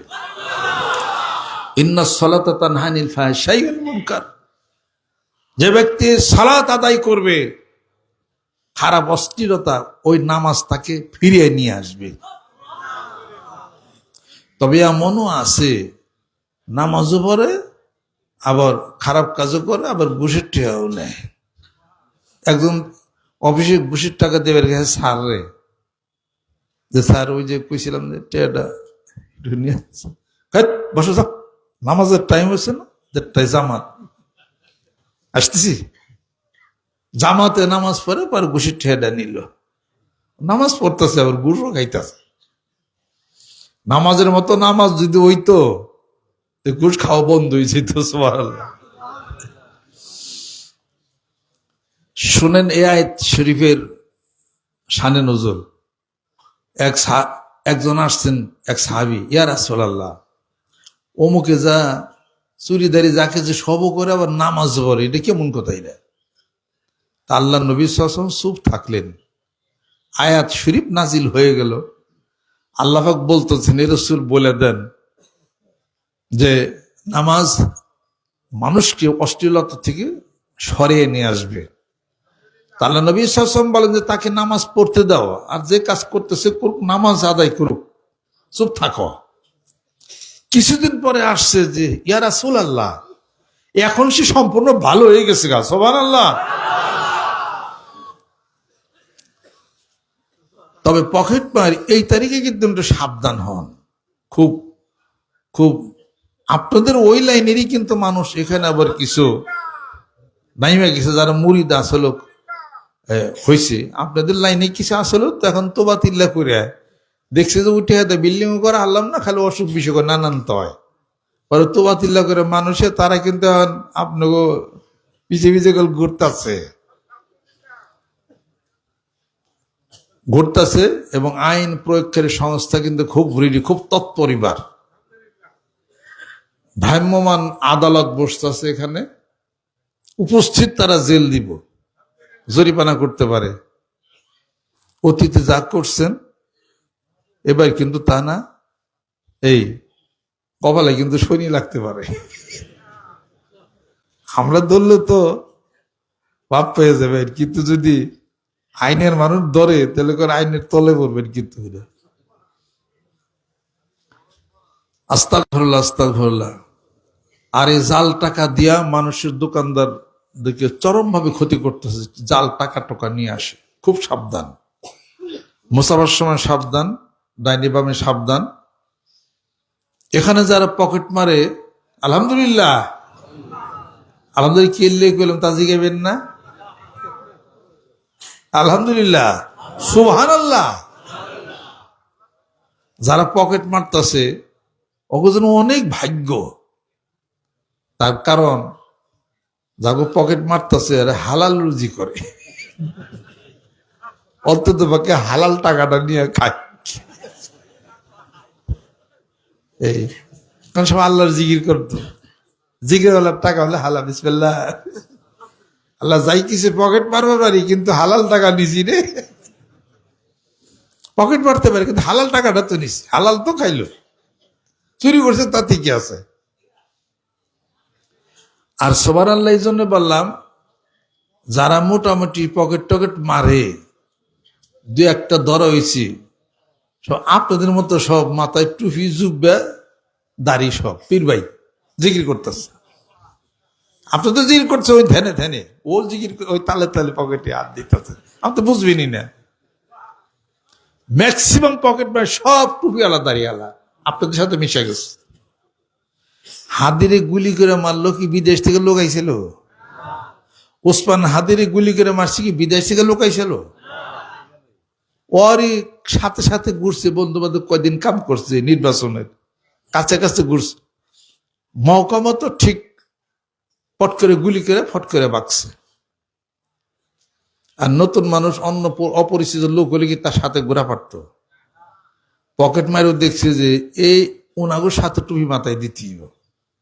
ইন্নাস সালাতা তানহা আনিল ফাহশাই ওয়াল মুনকার। যে ব্যক্তি সালাত আদায় করবে, খারাপ অশ্লীলতা ওই নামাজ তাকে ফিরিয়ে নিয়ে আসবে। তবে এমনও আছে নামাজও পড়ে, আবার খারাপ কাজও করে, আবার ঘুষের টাকাও নেয়। একজন অফিসে ঘুষের টাকা দেবের কাছে স্যার রে, যে স্যার ওই যে কইছিলাম যে টেয়াটা একটু নিয়ে বসো, যাও, নামাজের টাইম হয়েছে না, দেড়টায় জামাত, আসতেছি। জামাতে নামাজ পড়ে পর ঘুষের ঠেয়াটা নিল, নামাজ পড়তেছে আবার ঘুষও খাইতেছে। নামাজের মতো নামাজ যদি হইতো ঘুষ খাওয়া বন্ধ হয়ে যেত। সুবহানাল্লাহ। শুনেন এই আয়াত শরীফের শানে নজুল। একজন আসছেন, এক সাহাবী, ইয়া রাসূলুল্লাহ, অমুকে যা চুরিদারি যাকে যে সব করে আবার নামাজ পড়ে, এটা কেমন কথা? এটা আল্লাহ নবী সাল্লাল্লাহু আলাইহি ওয়াসাল্লাম চুপ থাকলেন। আয়াত শরীফ নাজিল হয়ে গেল। আল্লাহ পাক বলতেছেন, এ রাসূল বলে দেন যে নামাজ মানুষকে অশ্লীলতা থেকে সরিয়ে নিয়ে আসবে। আল্লাহ নবী সাল্লাল্লাহু আলাইহি ওয়াসাল্লাম বলেন যে তাকে নামাজ পড়তে দাও, আর যে কাজ করতেছে করুক, নামাজ আদায় করুক, চুপ থাকো। কিছুদিন পরে আসছে যে ইয়া রাসূলুল্লাহ, এখন সে সম্পূর্ণ ভালো হয়ে গেছে গা। সুবহানাল্লাহ। তবে পকেট মার এই তারিখে কিন্তু একটু সাবধান হন, খুব খুব। আপনাদের ওই লাইনেরই কিন্তু মানুষ এখানে আবার কিছু নাইমা গেছে, যারা মুরিদ আসলে হয়েছে আপনাদের লাইনে কিছু আসলে, তো এখন তোবা তিল্লা করে দেখছে যে উঠে হাতে বিল্ডিং করে আনলাম না, খালি অসুখ বিসুখ করে নানান তয় পরে তোবা তিল্লা করে মানুষে, তারা কিন্তু এখন আপনাকে পিছিয়ে পিছিয়ে ঘুরতেছে এবং আইন প্রয়োগকারী সংস্থা কিন্তু খুব রেডি, খুব তৎপরিবার। ভ্রাম্যমান আদালত বসতেছে এখানে, উপস্থিত তারা জেল দিব, জরিমানা করতে পারে। অতীতে যা করছেন এবার কিন্তু তা না, এই কপালে কিন্তু শনি লাগতে পারে। আমরা ধরলে তো পাপ পেয়ে যাবে, কিন্তু যদি আইনের মানুষ ধরে তাহলে করে আইনের তলে পড়বেন। কিন্তু আস্তাগফিরুল্লাহ, আস্তাগফিরুল্লাহ। আর এই জাল টাকা দিয়া মানুষের দোকানদার দেখে চরম ভাবে ক্ষতি করতেছে। জাল টাকা টোকা নিয়ে আসে, খুব সাবধান। মুসাফার সময় সাবধান, ডাইনি বামে সাবধান। এখানে যারা পকেট মারে, আলহামদুলিল্লাহ, আলহামদুলিল্লাহ কিনলে কইলাম তা জিগাবেন না? আলহামদুলিল্লাহ, সুবহানাল্লাহ। যারা পকেট মারতেছে ওকে যেন অনেক ভাগ্য। তার কারণ যাকে পকেট মারতেছে হালাল রুজি করে, অন্তত পক্ষে হালাল টাকাটা নিয়ে খায়। এই সব আল্লাহর জিকির করতো, জিকির আল্লাহর টাকা হলে হালাল, বিসমিল্লাহ। আল্লাহ যাই কিছু পকেট মারবে পারি, কিন্তু হালাল টাকা নিছি রে। পকেট মারতে পারে কিন্তু হালাল টাকাটা তো নিছি, হালাল তো খাইলো, চুরি করছে তাতে কি আছে। আর সুবহানাল্লাহ, এই জন্য বললাম যারা মোটামুটি পকেট টকেট মারে, দু একটা ধরা হয়েছি, সব আপনাদের মতো সব মাথায় টুপি জুব্বা দাড়ি সব পীর ভাই জিকির করতেছে। আপনি তো জিকির করছে ওই ধ্যানে ধ্যানে, ও জিকির ওই তালে তালে পকেটে হাত দিতেছে, আপনি তো বুঝবেনই না। ম্যাক্সিমাম পকেট মার সব টুপি আলা দাড়ি আলা আপনাদের সাথে মিশে গেছে। হাদিরে গুলি করে মারলো কি বিদেশ থেকে লোক আইছিল? ওসমান হাদিরে গুলি করে মারছে কি বিদেশ থেকে লোক আইছিল? ওরই সাথে সাথে ঘুরছে, বন্ধু বান্ধব কয়দিন কাম করছে, নির্বাচনের কাছে কাছে ঘুরছে, মৌকা মতো ঠিক পট করে গুলি করে ফট করে বাঁকছে। আর নতুন মানুষ অন্য অপরিচিত লোক হলে কি তার সাথে ঘোরা পারত? পকেট মারও দেখছে যে এই ওনাগোর সাথে টুপি মাথায় দিতেই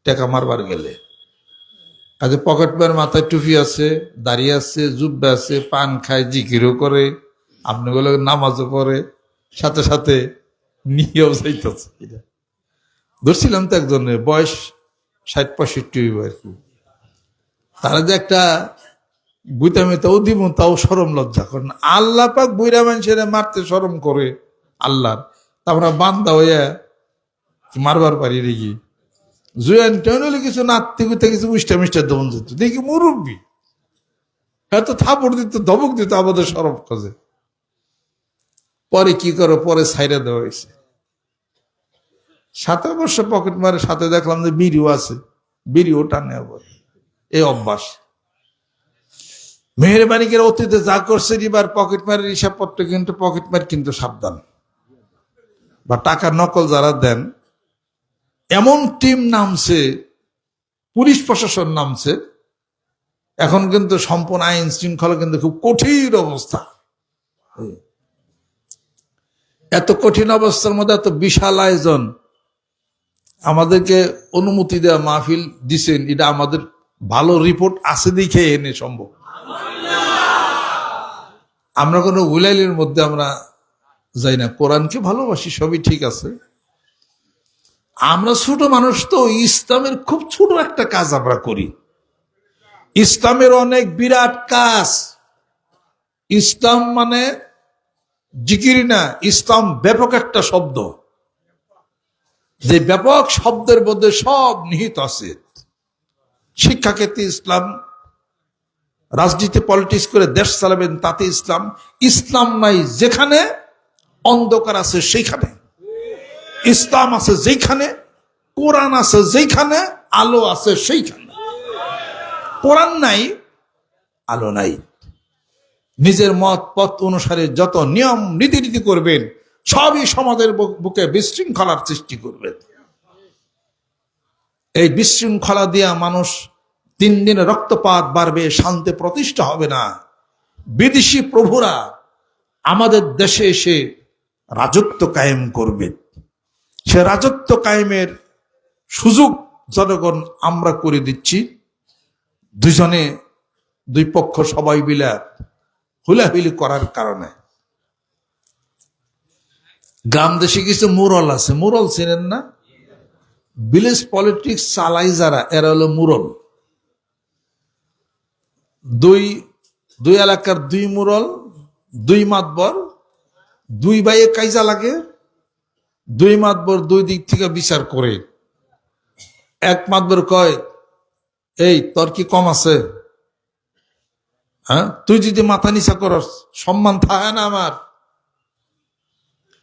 টাকা মারবার গেলে। কাজে পকেট মার মাথায় টুপি আছে, দাঁড়িয়ে আছে, জুব্বা আছে, পান খায়, জিকিরও করে, আপনি গুলো নামাজও পড়ে, সাথে সাথে নিয়েও যাইতেছে। ধরছিলাম তো একজনের বয়স 60-65 আর কি, তারা যে একটা বুইতামিতাও দিব তাও সরম লজ্জা করেন। আল্লাহ পাক বুইরা মানুষের মারতে সরম করে আল্লাহর, তারপরে বান্দা হইয়া মারবার পারি নাকি? জুয়ান টেন হলে কিছু নাত্তি গুতে কিছু মিষ্টা মিষ্টা দমন দিত, দেখি মুরব্বী এত থাপড় দিত, ধমক দিত আমাদের সরব কাজে। পরে কি করো, পরে ছাইরা দেওয়া হয়েছে। সাথে অবশ্য পকেট মারে, সাথে দেখলাম যে বিড়িও আছে, বিড়িও টানে আবার, এই অভ্যাস। মেহরবানি করে অতীতে যা করছে এবার পকেট মারের হিসাবপত্র কিন্তু পকেট মার কিন্তু সাবধান, বা টাকা নকল যারা দেন, এমন টিম নামছে, পুলিশ প্রশাসন নামছে এখন, কিন্তু সম্পূর্ণ আইন শৃঙ্খলা কিন্তু খুব কঠিন অবস্থা। এত কঠিন অবস্থার মধ্যে এত বিশাল আয়োজন, আমাদেরকে অনুমতি দেওয়া মাহফিল দিছেন, এটা আমাদের ভালো রিপোর্ট আছে দেখে এনে সম্ভব। আমরা কোনো উলাইলের মধ্যে আমরা যাই না, কোরআনকে ভালোবাসি, সবই ঠিক আছে। আমরা ছোট মানুষ তো, ইসলামের খুব ছোট একটা কাজ আমরা করি। ইসলামের অনেক বিরাট কাজ। ইসলাম মানে জিকির না, ইসলাম ব্যাপক একটা শব্দ, যে ব্যাপক শব্দের মধ্যে সব নিহিত আছে। শিক্ষাক্ষেত্রে ইসলাম, রাজনীতি পলিটিক্স করে দেশ চালাবেন তাতে ইসলাম। ইসলাম নাই যেখানে অন্ধকার আছে সেইখানে, ইসলাম আছে যেখানে, কোরআন আছে যেখানে, আলো আছে সেইখানে। কোরআন নাই, আলো নাই। নিজের মত পথ অনুসারে যত নিয়ম নীতি করবেন, সবই সমাজের বুকে বিশৃঙ্খলার সৃষ্টি করবে। এই বিশৃঙ্খলা দিয়া মানুষ দিন দিন রক্তপাত বাড়বে, শান্তি প্রতিষ্ঠা হবে না। বিদেশি প্রভুরা আমাদের দেশে এসে রাজত্ব কায়েম করবে। সে রাজত্ব কায়েমের সুযোগ জনগণ আমরা করে দিচ্ছি। দুজনে, দুই পক্ষ সবাই মিলে হুলাহুলি করার কারণে। গ্রাম দেশে কিছু মুরল আছে, মুরল চেনেন না? ভিলেজ পলিটিক্স চালাই যারা, এরা হলো মুরল। দুই এলাকার দুই মুরল, দুই মাতবর, দুই ভাইয়ে কাইজা লাগে, দুই মাতবর দুই দিক থেকে বিচার করে। এক মাতবর কয়, এই তোর কি কম আছে? হ্যাঁ, তুই যদি মাথা নিচা করস সম্মান থাকে না আমার?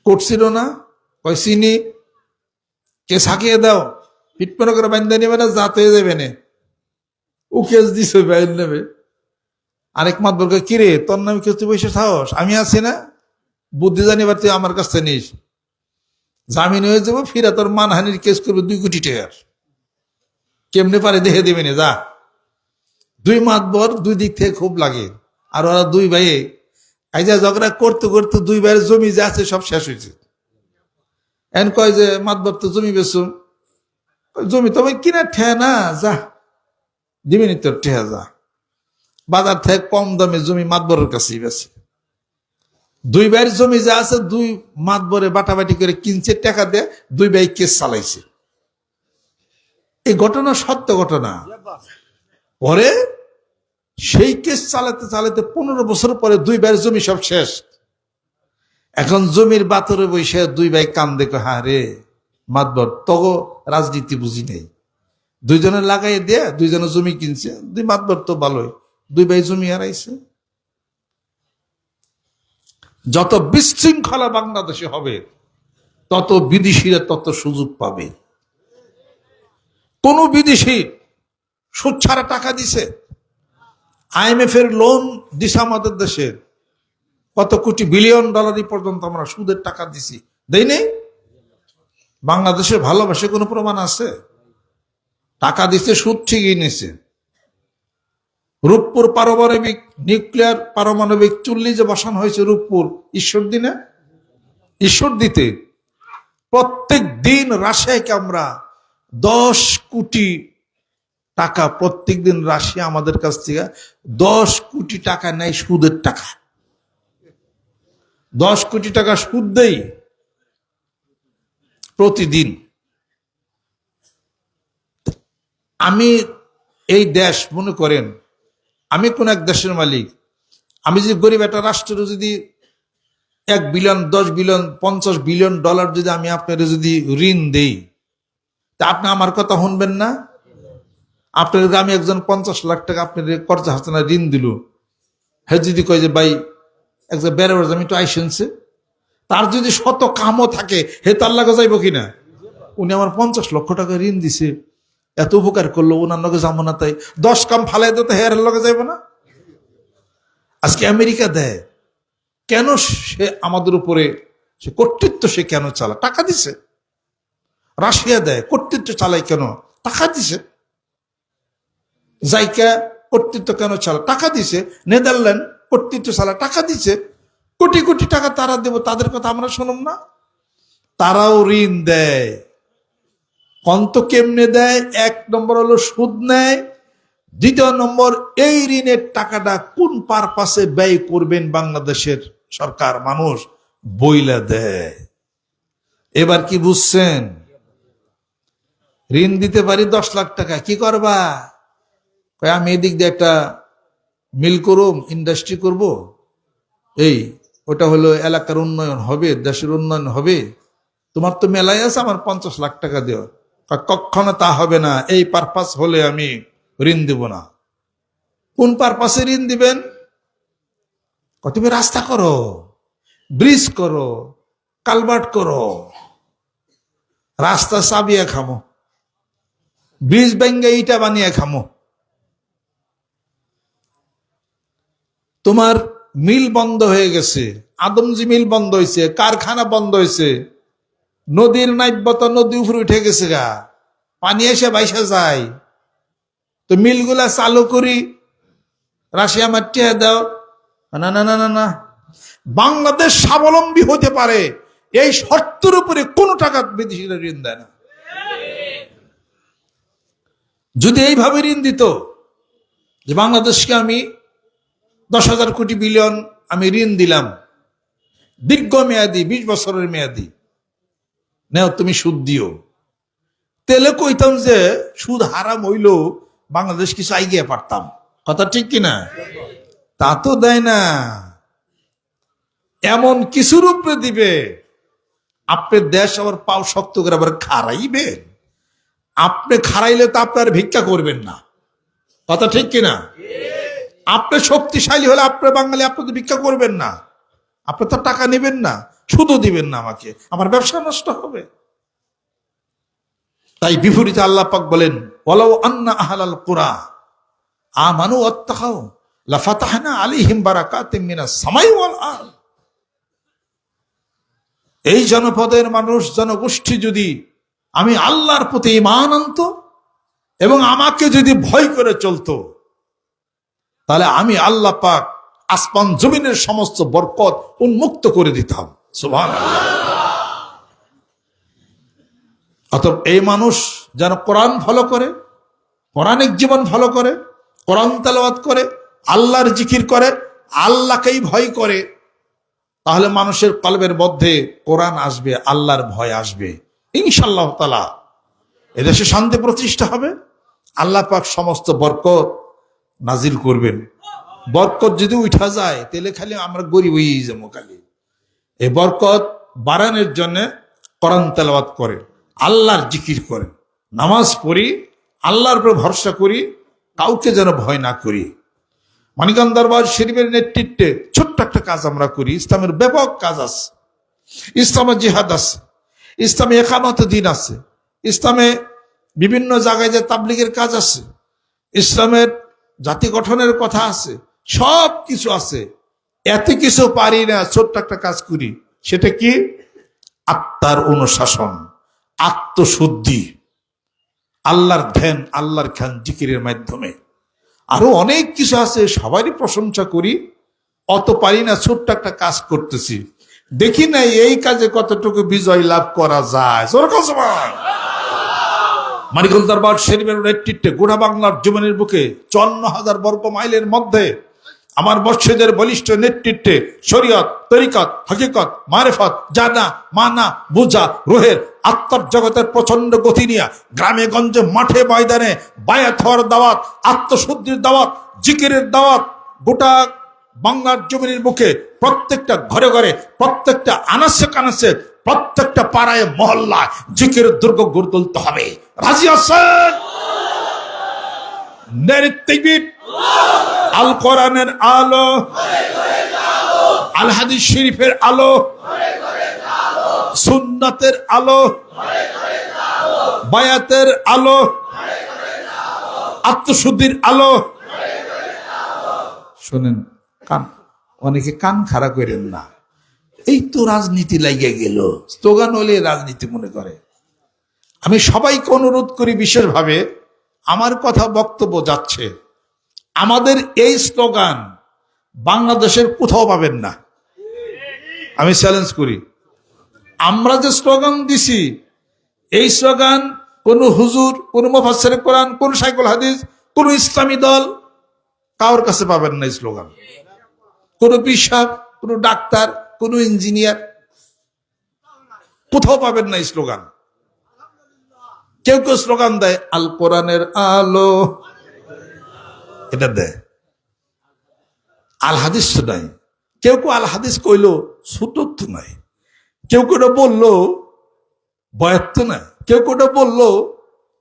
করছিল না? কয় চিনি, কে সাকিয়ে দাও, পিটপেন করে বান্ধা নেবে না, জাত হয়ে যাবে না। ও কেস দিছে, বাইন নেবে। আরেক মাতবর কয়, কিরে তোর নামে কেউ, তুই বসে সাহস, আমি আছি না, বুদ্ধি জানিবার তুই আমার কাছ থেকে নিস, জামিন হয়ে যাবো, ফিরা তোর মানহানির কেস করবে 2 কোটি টাকার। কেমনে পারে দেখে দেবে না, যা। দুই মাতবর দুই দিক থেকে খুব লাগে। আর ওরা দুই ভাইয়ে কাইজা ঝগড়া করতে করতে দুই ভাইয়ের জমি যা আছে সব শেষ হয়েছে। এন কয় যে মাতবর তো জমি বেচুম, জমি তোমায় কিনা ঠেয়া না, যা দিবিনি তোর ঠেয়া, যা। বাজার থেকে কম দামে জমি মাতবরের কাছেই বেছে। দুই ভাইয়ের জমি যা আছে দুই মাতবরে বাটাবাটি করে কিনছে, টাকা দিয়ে দুই ভাই কেস চালাইছে। এই ঘটনা সত্য ঘটনা। পরে সেই কেস চালাতে চালাতে 15 বছর পরে দুই ভাইয়ের জমি সব শেষ। এখন জমির বাতরে বসে দুই ভাই কান দেখো, হ্যাঁ রে মাতবর, তগো রাজনীতি বুঝি নেই। দুইজনে লাগাই দিয়ে দুইজনে জমি কিনছে, দুই মাতবর তো ভালোই, দুই ভাই জমি হারাইছে। যত বিশৃঙ্খলা বাংলাদেশে হবে, তত বিদেশিরা তত সুযোগ পাবে। কোন বিদেশি সুদ ছাড়া টাকা দিছে? IMF এর লোন দিছে আমাদের দেশে, কত কোটি বিলিয়ন ডলার পর্যন্ত আমরা সুদের টাকা দিছি, দেই নেই? বাংলাদেশের ভালোবাসে কোনো প্রমাণ আছে? টাকা দিচ্ছে, সুদ ঠিকই নিছে। রূপপুর পারমাণবিক নিউক্লিয়ার পারমাণবিক চুল্লি যে বসানো হয়েছে রূপপুর ঈশ্বর দিতে, প্রত্যেক দিন রাশিয়াকে আমরা 10 কোটি টাকা, প্রত্যেক দিন রাশিয়া আমাদের কাছ থেকে 10 কোটি টাকা নেয় সুদের টাকা। 10 কোটি টাকা সুদ দেই প্রতিদিন। আমি এই দেশ, মনে করেন আমি কোন এক দেশের মালিক, আমি যদি গরিব একটা রাষ্ট্রের যদি 1 বিলিয়ন, 10 বিলিয়ন, 50 বিলিয়ন ডলার যদি আমি আপনার যদি ঋণ দেই, তা আপনি আমার কথা শুনবেন না? আপনার গ্রামে একজন 50 লাখ টাকা আপনার কর্জা হাসানা ঋণ দিল, হ্যাঁ যদি কয় যে ভাই একজন বেড়াবার আমি তো আইসেন্সে, তার যদি শত কামও থাকে হে তার লাগে যাইব কিনা? উনি আমার 50 লক্ষ টাকা ঋণ দিছে, এত উপকার করলো, ওনার লগে যাবো না তাই 10 কাম ফালাই দিতে হেয়ার লগে যাইব না? আজকে আমেরিকা দেয় কেন? সে আমাদের উপরে সে কর্তৃত্ব সে কেন চালা? টাকা দিছে। রাশিয়া দেয় কর্তৃত্ব চালায় কেন? টাকা দিছে। জাইকা কর্তৃত্ব কেন চালা? টাকা দিছে। নেদারল্যান্ড কর্তৃত্ব চালা, টাকা দিছে। কোটি কোটি টাকা তারা দেব, তাদের কথা আমরা শুনুম না? তারাও ঋণ দেয়। কন্ত কেমনে দেয়? 1 নম্বর হলো সুদ নেয়, 2 নম্বর এই ঋণের টাকাটা কোন পারপাসে ব্যয় করবেন বাংলাদেশের সরকার মানুষ বইলা দেয়। এবার কি বুঝছেন? ঋণ দিতে পারি 10 লাখ টাকা, কি করবা? আমি এদিক দিয়ে একটা মিল করুম, ইন্ডাস্ট্রি করব, এই ওটা হলো এলাকার উন্নয়ন হবে, দেশের উন্নয়ন হবে, তোমার তো মেলায় আছে, আমার 50 লাখ টাকা দিও। কখনো তা হবে না, এই পারপাস হলে আমি ঋণ দিব না। কোন পারপাসে ঋণ দিবেন? তুমি রাস্তা করো, ব্রিজ করো, কালভার্ট করো। রাস্তা চাবিয়ে খামো, ব্রিজ ভেঙে ইটা বানিয়ে খামো। তোমার মিল বন্ধ হয়ে গেছে, আদমজি মিল বন্ধ হয়েছে, কারখানা বন্ধ হয়েছে, নদীর নাব্যতা নদী উপরে উঠে গেছে গা, পানি এসে বাইসা যায়। তো মিলগুলা চালু করি, রাশিয়া মাটিয়ে দাও। না না না না না, বাংলাদেশ স্বাবলম্বী হতে পারে এই শর্তের উপরে কোনো টাকা বিদেশিরা ঋণ দেয় না। যদি এইভাবে ঋণ দিত যে বাংলাদেশকে আমি 10,000 কোটি বিলিয়ন আমি ঋণ দিলাম, দীর্ঘ মেয়াদি, 20 বছরের মেয়াদি, নেও তুমি সুদ দিও, তেলে কইতাম যে সুদ হারাম হইল বাংলাদেশ কিছু আইগিয়ে পারতাম। কথা ঠিক কিনা? তা তো দেয় না। এমন কিছুর উপরে দিবে আপনার দেশ আবার পাও শক্ত করে আবার খারাইবেন। আপনি খারাইলে তো আপনার ভিক্ষা করবেন না। কথা ঠিক কিনা? আপনি শক্তিশালী হলে আপনার বাঙালি, আপনি তো ভিক্ষা করবেন না, আপনি তো টাকা নেবেন না, শুধু দিবেন না আমাকে, আমার ব্যবসা নষ্ট হবে। তাই বিপরীতে আল্লাহ পাক বলেন, ওয়ালাউ আন্না আহলাল কুরা আমানু ওয়াত্তাকাউ লাফাতাহনা আলাইহিম বারাকাতিম মিনাস সামাই ওয়াল আরদ। এই জনপদের মানুষ, জনগোষ্ঠী যদি আমি আল্লাহর প্রতি ঈমান আনতো এবং আমাকে যদি ভয় করে চলতো, তাহলে আমি আল্লাহ পাক আসমান জমিনের সমস্ত বরকত উন্মুক্ত করে দিতাম। সুবহানাল্লাহ। অতএব এই মানুষ যেন কোরআন ফলো করে, কোরআনিক জীবন ফলো করে, কোরআন তেলাওয়াত করে, আল্লাহর জিকির করে, আল্লাহকেই ভয় করে, তাহলে মানুষের কলবের মধ্যে কোরআন আসবে, আল্লাহর ভয় আসবে। ইনশাআল্লাহ তাআলা এদেশে শান্তি প্রতিষ্ঠা হবে, আল্লাহ পাক সমস্ত বরকত নাজিল করবেন। বরকত যদি উঠা যায় তাহলে খালি আমরা গরিব হয়ে যাবো। খালি এই বরকত বাড়ানোর জন্য কোরআন তেলাওয়াত করে, আল্লাহর জিকির করে, নামাজ পড়ি, আল্লাহর উপর ভরসা করি, কাউকে যেন ভয় না করি। মানিকগঞ্জ দরবার শরীফের নেতৃত্বে ছোট্ট একটা কাজ আমরা করি। ইসলামের ব্যাপক কাজ আছে, ইসলামের জিহাদ আছে, ইসলামে একামত দিন আছে, ইসলামে বিভিন্ন জায়গায় যে তাবলীগের কাজ আছে, ইসলামের জাতি গঠনের কথা আছে, সব কিছু আছে। এত কিছু পারি না, ছোট্ট একটা কাজ করি। সেটা কি? আত্মার অনুশাসন, আত্মশুদ্ধি, আল্লাহর ধ্যান, আল্লাহর খ্যান জিকিরের মাধ্যমে। আরো অনেক কিছু আছে, সবারই প্রশংসা করি, অত পারি না, ছোট্ট একটা কাজ করতেছি। দেখি না এই কাজে কতটুকু বিজয় লাভ করা যায়। মানিকগঞ্জ দরবার শরীফের নেতৃত্বে গোটা বাংলার জীবনের বুকে 54,000 বর্গ মাইলের মধ্যে আমার মসজিদের বলিষ্ঠ নেতৃত্বে শরীয়ত, তরিকত, হকিকত, মারেফত, জানা, মানা, বুঝা, রুহের আত্মার জগতের প্রচন্ড গতি নিয়ে গ্রামে গঞ্জে, মাঠে ময়দানে বায়াত হওয়ার দাওয়াত, আত্মশুদ্ধির দাওয়াত, জিকিরের দাওয়াত গোটা বাংলার জমিনের বুকে প্রত্যেকটা ঘরে ঘরে, প্রত্যেকটা আনাসে কানাসে, প্রত্যেকটা পাড়ায় মহল্লায় জিকিরের দুর্গ গড়ে তুলতে হবে। রাজি আছেন? নারে তাকবীর। আল কোরআনের আলো, আল হাদিস শরীফের আলো, সুন্নাতের আলো, বায়াতের আলো, আত্মশুদ্ধির আলো। শোনেন, কান অনেকে কান খাড়া করেন না। এই তো রাজনীতি লাগিয়ে গেল, স্লোগান হলে রাজনীতি মনে করে। আমি সবাইকে অনুরোধ করি বিশেষভাবে, আমার কথা বক্তব্য যাচ্ছে, আমাদের এই স্লোগান বাংলাদেশের কোথাও পাবেন না। আমি চ্যালেঞ্জ করি, আমরা যে স্লোগান দিছি এই স্লোগান কোন হুজুর, কোন মুফাসসিরে কোরআন, কোন শাইখুল হাদিস, কোন ইসলামী দল কারোর কাছে পাবেন না। এই স্লোগান কোন পীর সাহেব, কোন ডাক্তার, কোন ইঞ্জিনিয়ার কোথাও পাবেন না। এই স্লোগান কেউ কেউ স্লোগান দেয় আল কোরআনের আলো, এটা দেয়, আল হাদিস তো নাই। কেউ কেউ আল হাদিস কইলো সুতত নাই, কেউ কেউ বললো বয়াত তো নাই, কেউ কেউ বললো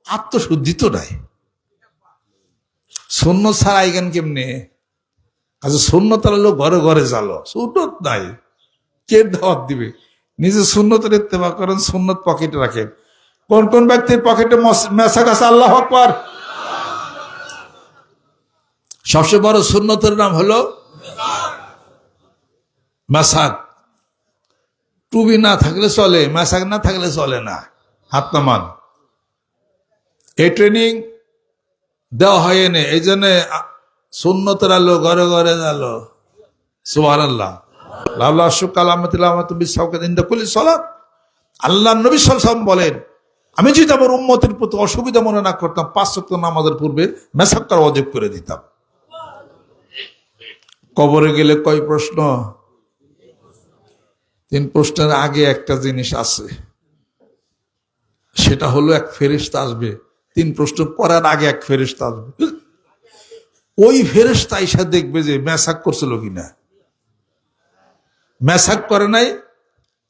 আত্মশুদ্ধি তো নাই। সুন্নত ছাড়া আইগান কেমনে? আচ্ছা, সুন্নত আলো ঘরে ঘরে জালো, সুন্নত নাই, কে দাওয়াত দিবে? নিজে সুন্নতের ইত্তেবা করেন, সুন্নত পকেটে রাখেন। কোন কোন ব্যক্তির পকেটে মেসাক আছে? আল্লাহু আকবার। সবচেয়ে বড় সুন্নতের নাম হলো মেসাক। টুবি না থাকলে চলে, মেসাক না থাকলে চলে না। হাত নামান। এই ট্রেনিং দেওয়া হয় এনে, এই জন্য সুন্নতের আলো ঘরে ঘরে আলো। সুবহানাল্লাহ। আল্লাহ নবী সাল্লাল্লাহু আলাইহি ওয়াসাল্লাম বলেন, আমি যদি আমার উম্মতের প্রতি অসুবিধা মনে না করতাম, 5 ওয়াক্ত নামাজের পূর্বে মেসাক করা ওয়াজিব করে দিতাম। কবরে গেলে কয় প্রশ্ন? 3 প্রশ্নের আগে একটা জিনিস আছে, সেটা হলো এক ফেরেশতা আসবে। 3 প্রশ্ন করার আগে এক ফেরেশতা আসবে। ওই ফেরেশতা এসে দেখবে যে মেসাক করছিল কিনা। মেসাক করে নাই,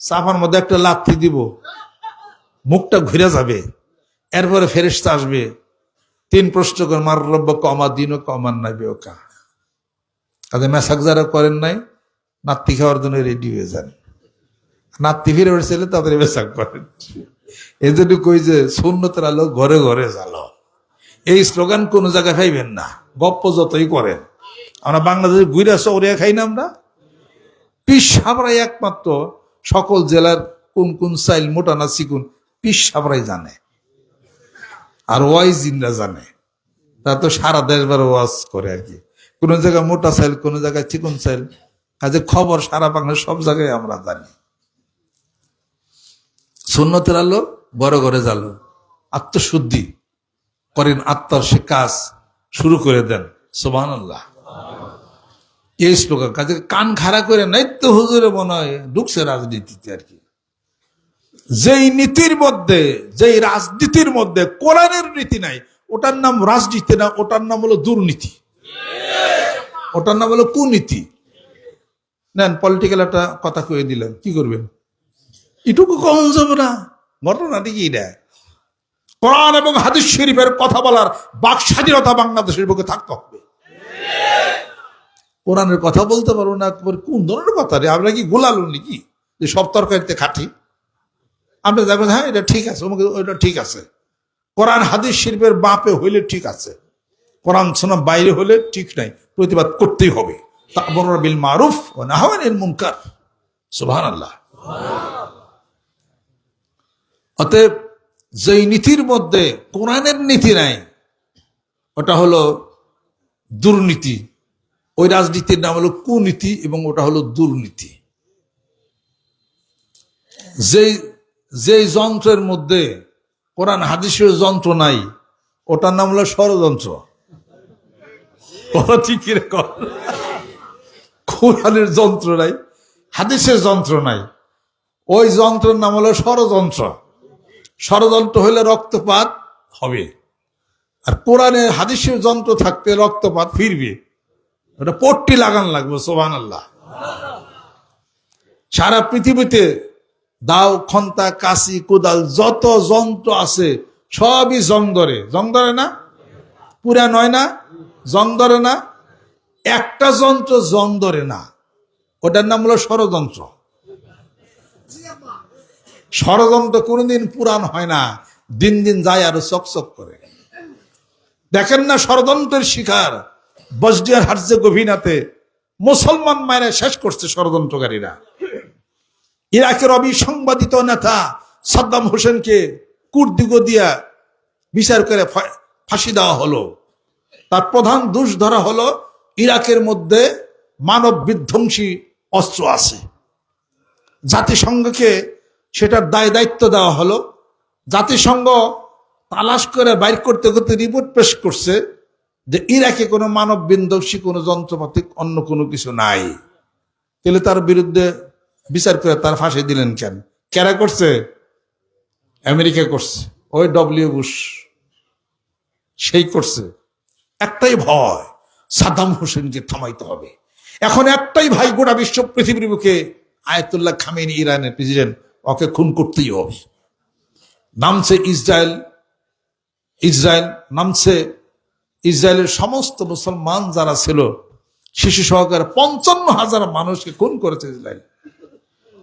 সাফার মধ্যে একটা লাথি দিব, মুখটা ঘুরে যাবে। এরপরে ফেরেশতা আসবে, 3 প্রশ্ন করে, মার রব্বুকা ওয়া মা দীনুকা ওয়া মান নাবিয়ুকা। কাজে মেসাক যারা করেন নাই, নাত্তি খাওয়ার জন্য রেডি হয়ে যান। নাত্তি ফিরে বেড়েছিল তাদের মেসাক করেন। এই জন্য কই যে সুন্নতের আলো ঘরে ঘরে জ্বালো। এই স্লোগান কোন জায়গায় পাইবেন না, গপ্প যতই করেন। আমরা বাংলাদেশে গুইরা চৌরিয়া খাই না আমরা। পীর সাহেবরাই একমাত্র সকল জেলার কোন কোন চাইল মোটা না চিকুন পীর সাহেবরাই জানে, আর ওয়াইজিনরা জানে। তা তো সারা দেশবার ওয়াজ করে আর কি। কোন জায়গায় মোটা চাইল, কোন জায়গায় চিকুন চাইল, কাজে খবর সারা বাংলাদেশ সব জায়গায় আমরা জানি। সুন্নতের আলো বড় ঘরে জ্বালো। আত্মশুদ্ধি করেন, আত্মার সে কাজ শুরু করে দেন। সুবহানাল্লাহ। এই স্লোগান, কাজে কান খাড়া করে নাই তো হুজুরে মনে হয় ঢুকছে রাজনীতিতে আর কি। যেই নীতির মধ্যে, যেই রাজনীতির মধ্যে কোরআনের নীতি নাই, ওটার নাম রাজনীতি না, ওটার নাম হলো দুর্নীতি, ওটার নাম হলো কুনীতি। নেন পলিটিক্যাল একটা কথা কয়ে দিলেন, কি করবেন? এটুকু কম যাবে না। ঘটনাটি কি এটা? কোরআন এবং হাদিস শরীফের কথা বলার বাক স্বাধীনতা বাংলাদেশের বুকে থাকতে হবে। কোরআনের কথা বলতে পারবো না, কোন ধরনের কথা রে? আমরা কি গোলালু নাকি যে সব তরকারিতে খাটি? আমরা দেখবেন হ্যাঁ এটা ঠিক আছে, ওইটা ঠিক আছে। কোরআন হাদিস শরীফের বাপে হইলে ঠিক আছে, কোরআন সুন্নাহ বাইরে হলে ঠিক নাই, প্রতিবাদ করতেই হবে। তা'মুরুনা বিল মারুফ ওয়া নাহওয়া আনিল মুনকার। সুবহানাল্লাহ। অতএব যেই নীতির মধ্যে কোরআনের নীতি নাই, ওটা হলো দুর্নীতি। ওই রাজনীতির নাম হলো কুনীতি এবং ওটা হলো দুর্নীতি। যেই যন্ত্রের মধ্যে কোরআন হাদিসের যন্ত্র নাই, ওটার নাম হলো ষড়যন্ত্র। কোরআনের যন্ত্র নাই, হাদিসের যন্ত্র নাই, ওই যন্ত্রের নাম হলো ষড়যন্ত্র। ষড়যন্ত্র হলে রক্তপাত হবে, আর কোরআনে হাদিসের যন্ত্র থাকতে রক্তপাত ফিরবে। ওটা পট্টি লাগান লাগবে। সুবহানাল্লাহ। সারা পৃথিবীতে দাও, খন্তা, কাশি, কোদাল যত যন্ত্র আছে সবই জং ধরে। জং ধরে না? পুরা নয় না? জং ধরে না? একটা যন্ত্র জং ধরে না, ওটার নাম হলো ষড়যন্ত্র। ষড়যন্ত্র কোনোদিন পুরান হয় না, দিন দিন যায় আরো চকচক করে। দেখেন না ষড়যন্ত্রের শিকার বসনিয়ার হার্জেগোভিনাতে মুসলমান মায়েরা শেষ করছে ষড়যন্ত্রকারীরা। ইরাকের অবিসংবাদিত নেতা সাদ্দাম হোসেনকে কুর্দিগো দিয়া বিচার করে ফাঁসি দেওয়া হলো। তার প্রধান দোষ ধরা হলো ইরাকের মধ্যে মানব বিধ্বংসী অস্ত্র আছে। জাতিসংঘকে সেটার দায় দায়িত্ব দেওয়া হলো। জাতিসংঘ তালাশ করে বাইর করতে করতে রিপোর্ট পেশ করছে যে ইরাকে কোনো মানব বিধ্বংসী কোনো যন্ত্রপাতি অন্য কোনো কিছু নাই। তাহলে তার বিরুদ্ধে বিচার করে তার ফাঁসি দিলেন কেন? কারা করছে? আমেরিকা করছে, ওই ডব্লিউ বুশ সেই করছে। একটাই ভয়, সাদ্দাম হোসেনকে থামাইতে হবে। এখন একটাই ভাই, গোটা বিশ্ব পৃথিবীর বুকে আয়াতুল্লাহ খামেনি ইরানের প্রেসিডেন্ট, ওকে খুন করতেই হবে। নামছে ইসরায়েল, নামছে ইসরায়েলের সমস্ত মুসলমান যারা ছিল শিশু সহকারে 55,000 মানুষকে খুন করেছে ইসরায়েল,